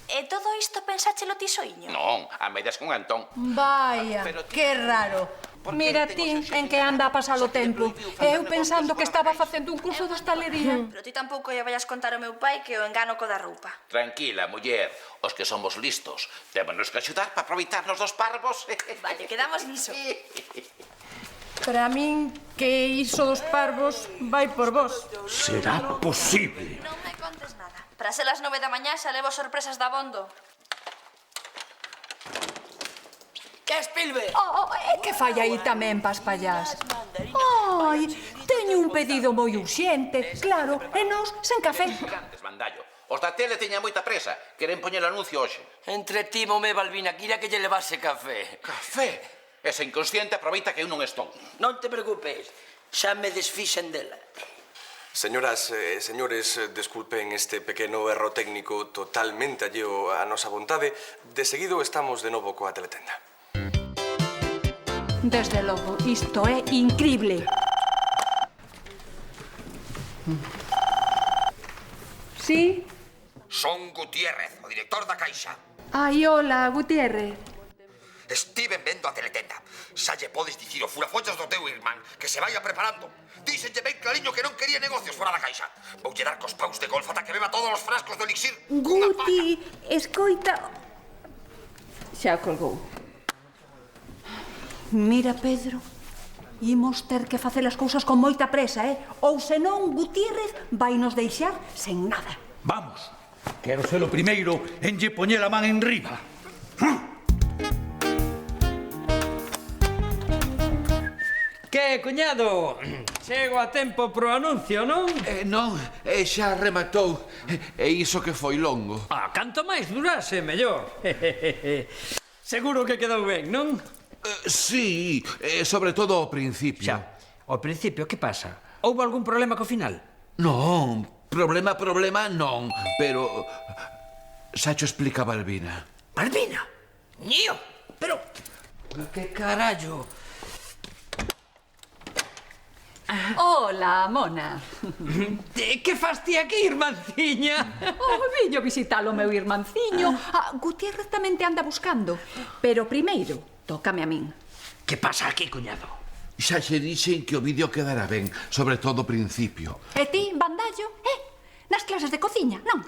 H: E todo isto pensáchelo ti soiño?
P: Non, a medias con Antón.
M: Vaya, que raro.
A: Mira ti en que anda a pasar o tempo. Eu pensando que estaba facendo un curso de hostalería.
H: Pero ti tampouco lle vayas contar ao meu pai que o engano co da roupa.
P: Tranquila, muller. Os que somos listos témonos que axudar para aproveitarnos dos parvos.
H: Vale, quedamos niso.
M: Para min que iso dos parvos vai por vos.
I: Será posible?
H: Non me contes nada. Para ser as 9 da mañá xa levo sorpresas da Bondo.
F: Que espilve?
A: E que fai aí tamén, paspallás? Ai, teño un pedido moi urxente, claro, e nós sen café.
P: Antes, bandallo. Os da tele teñan moita presa. Queren poñer o anuncio hoxe.
F: Entretímome, Balbina, quira que lle levase café.
P: Café? Ese inconsciente aproveita que eu non estou.
F: Non te preocupes, xa me desfixen dela.
O: Señoras e señores, desculpen este pequeno erro técnico totalmente alleo a nosa vontade. De seguido estamos de novo coa teletenda.
A: Desde logo, isto é incrible. Sí?
L: Son Gutiérrez, o director da Caixa.
A: Ai, hola, Gutiérrez.
L: Estiven vendo a teletenda. Xa lle podes dicir o furafollas do teu irmán que se vaya preparando. Díxenlle ben clariño que non quería negocios fora da Caixa. Voulle dar cos paus de golf ata que beba todos os frascos do elixir.
A: Guti, escoita... Xa colgou. Mira, Pedro, imos ter que facer as cousas con moita presa, Ou senón Gutiérrez vai nos deixar sen nada.
I: Vamos, quero ser o primeiro en lle poñer a man enriba.
F: Que, cuñado? Chego a tempo pro anuncio, non?
B: Non, xa rematou. E iso que foi longo.
F: Canto máis durase, mellor. Seguro que quedou ben, non?
B: Sí, sobre todo ao principio.
F: Xa, ao principio, que pasa? Houve algún problema co final?
B: Non, problema non, pero... xa cho explica Balbina.
F: Balbina? Nío? Pero... Que carallo?
A: Hola, mona.
F: Que fas ti aquí, irmanciña?
A: Viño visitar o meu irmanciño. Gutiérrez tamén te anda buscando. Pero primeiro, tócame a min.
F: Que pasa aquí, cuñado?
B: Xa xe dixen que o vídeo quedará ben, sobre todo o principio.
A: E ti, bandallo, nas clases de cociña, non?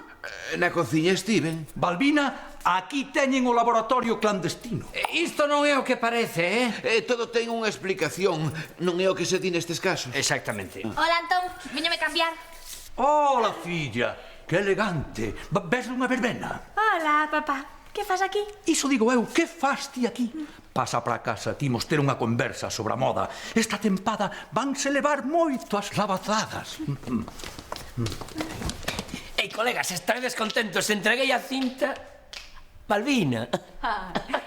B: Na cociña estiven.
I: Balbina, aquí teñen o laboratorio clandestino.
F: Isto non é o que parece,
B: Todo ten unha explicación, non é o que se di nestes casos.
F: Exactamente.
H: Hola, Antón, víñome cambiar.
I: Hola, filla, que elegante. Ves unha verbena?
H: Hola, papá. Que fas aquí?
I: Iso digo eu, que fas ti aquí? Pasa para casa, timos ter unha conversa sobre a moda. Esta tempada vanse levar moito as lavazadas.
R: Ei, colegas, estaredes contentos. Entreguei a cinta Malvina.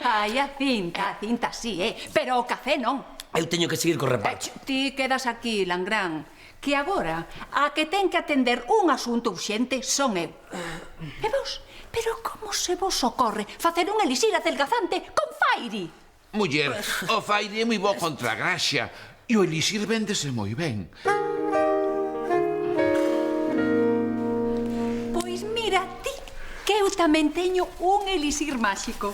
A: Ai, a cinta sí, pero o café non.
R: Eu teño que seguir co reparto.
A: Ti quedas aquí, Langrán, que agora a que ten que atender un asunto urxente son eu. E vos? Pero como se vos ocorre facer un elixir adelgazante con Fairy?
P: Muller, o Fairy é moi bo contra a graxa e o elixir véndese moi ben.
A: Pois mira ti que eu tamén teño un elixir máxico.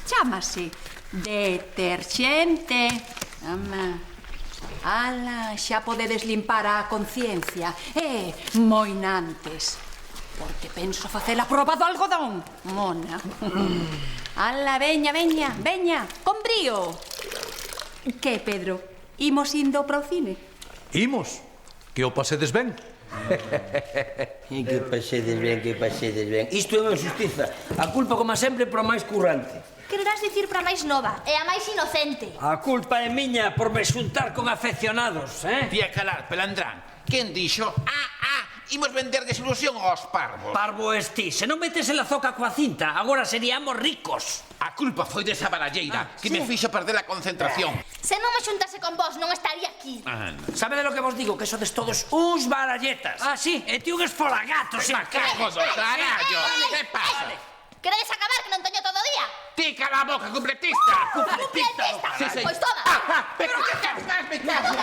A: Chámase deterxente. Ala, xa podedes limpar a conciencia. Moi nantes. Porque penso facer a proba do algodón, mona. Ala, veña, con brío. Que, Pedro, imos indo para o cine?
I: Imos, que o pasedes ben.
R: Que pasedes ben. Isto é unha injustiza. A culpa, como sempre, para o máis currante.
H: Quererás dicir para a máis nova e a máis inocente.
R: A culpa é miña por me xuntar con afeccionados,
P: Tía calar, Pelandrán. Quen dixo? Imos vender desilusión aos parvos.
R: Parvo es ti. Se non metes la zoca coa cinta, agora seríamos ricos.
P: A culpa foi desa baralleira que me fixo perder a concentración.
H: Se non me xuntase con vos, non estaría aquí.
R: Sabe de lo que vos digo? Que sodes todos uns baralletas. Sí, e ti un esfolagato.
P: Cago do carallo. Que pasa?
H: Queredes acabar que non teño todo o día?
P: Ti cala a boca, completista.
H: Completista?
P: Sí,
H: Pois toma.
P: Pero que te faz, me cago?